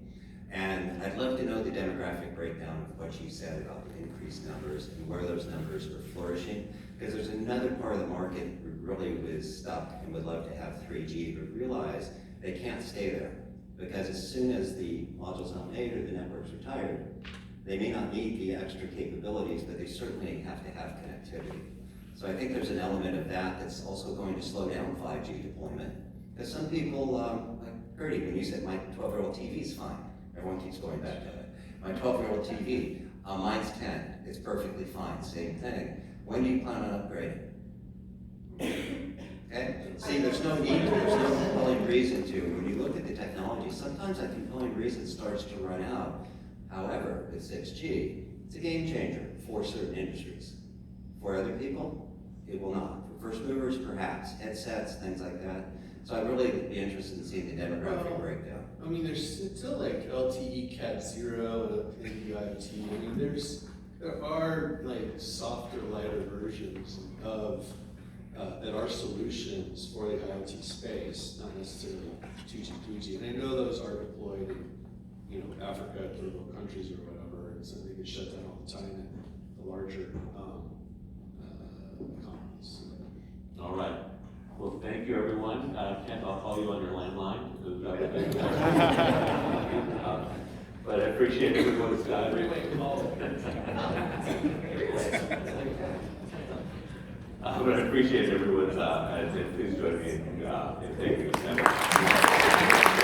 And I'd love to know the demographic breakdown of what you said about the increased numbers and where those numbers are flourishing, because there's another part of the market who really was stuck and would love to have 3G, but realize they can't stay there, because as soon as the module's not made or the network's retired, they may not need the extra capabilities, but they certainly have to have connectivity. So I think there's an element of that that's also going to slow down 5G deployment. Because some people, like Gertie, when you said my 12-year-old TV is fine, everyone keeps going back to it. My 12-year-old TV, mine's 10, it's perfectly fine, same thing. When do you plan on upgrading? Okay? See, there's no need, there's no compelling reason to. When you look at the technology, sometimes that compelling reason starts to run out. However, with 6G, it's a game changer for certain industries. For other people, it will not. For first movers, perhaps, headsets, things like that. So I'd really be interested in seeing the demographic breakdown. I mean, there's still like LTE Cat 0 and IoT. I mean, there are like softer, lighter versions of that are solutions for the IoT space, not necessarily 2G, 3G. And I know those are deployed in, Africa, third world countries or whatever, and so they get shut down all the time in the larger economies. All right. Well, thank you, everyone. Kent, I'll call you on your landline. But I appreciate everyone's time. But I appreciate everyone's, and please join me in thanking them.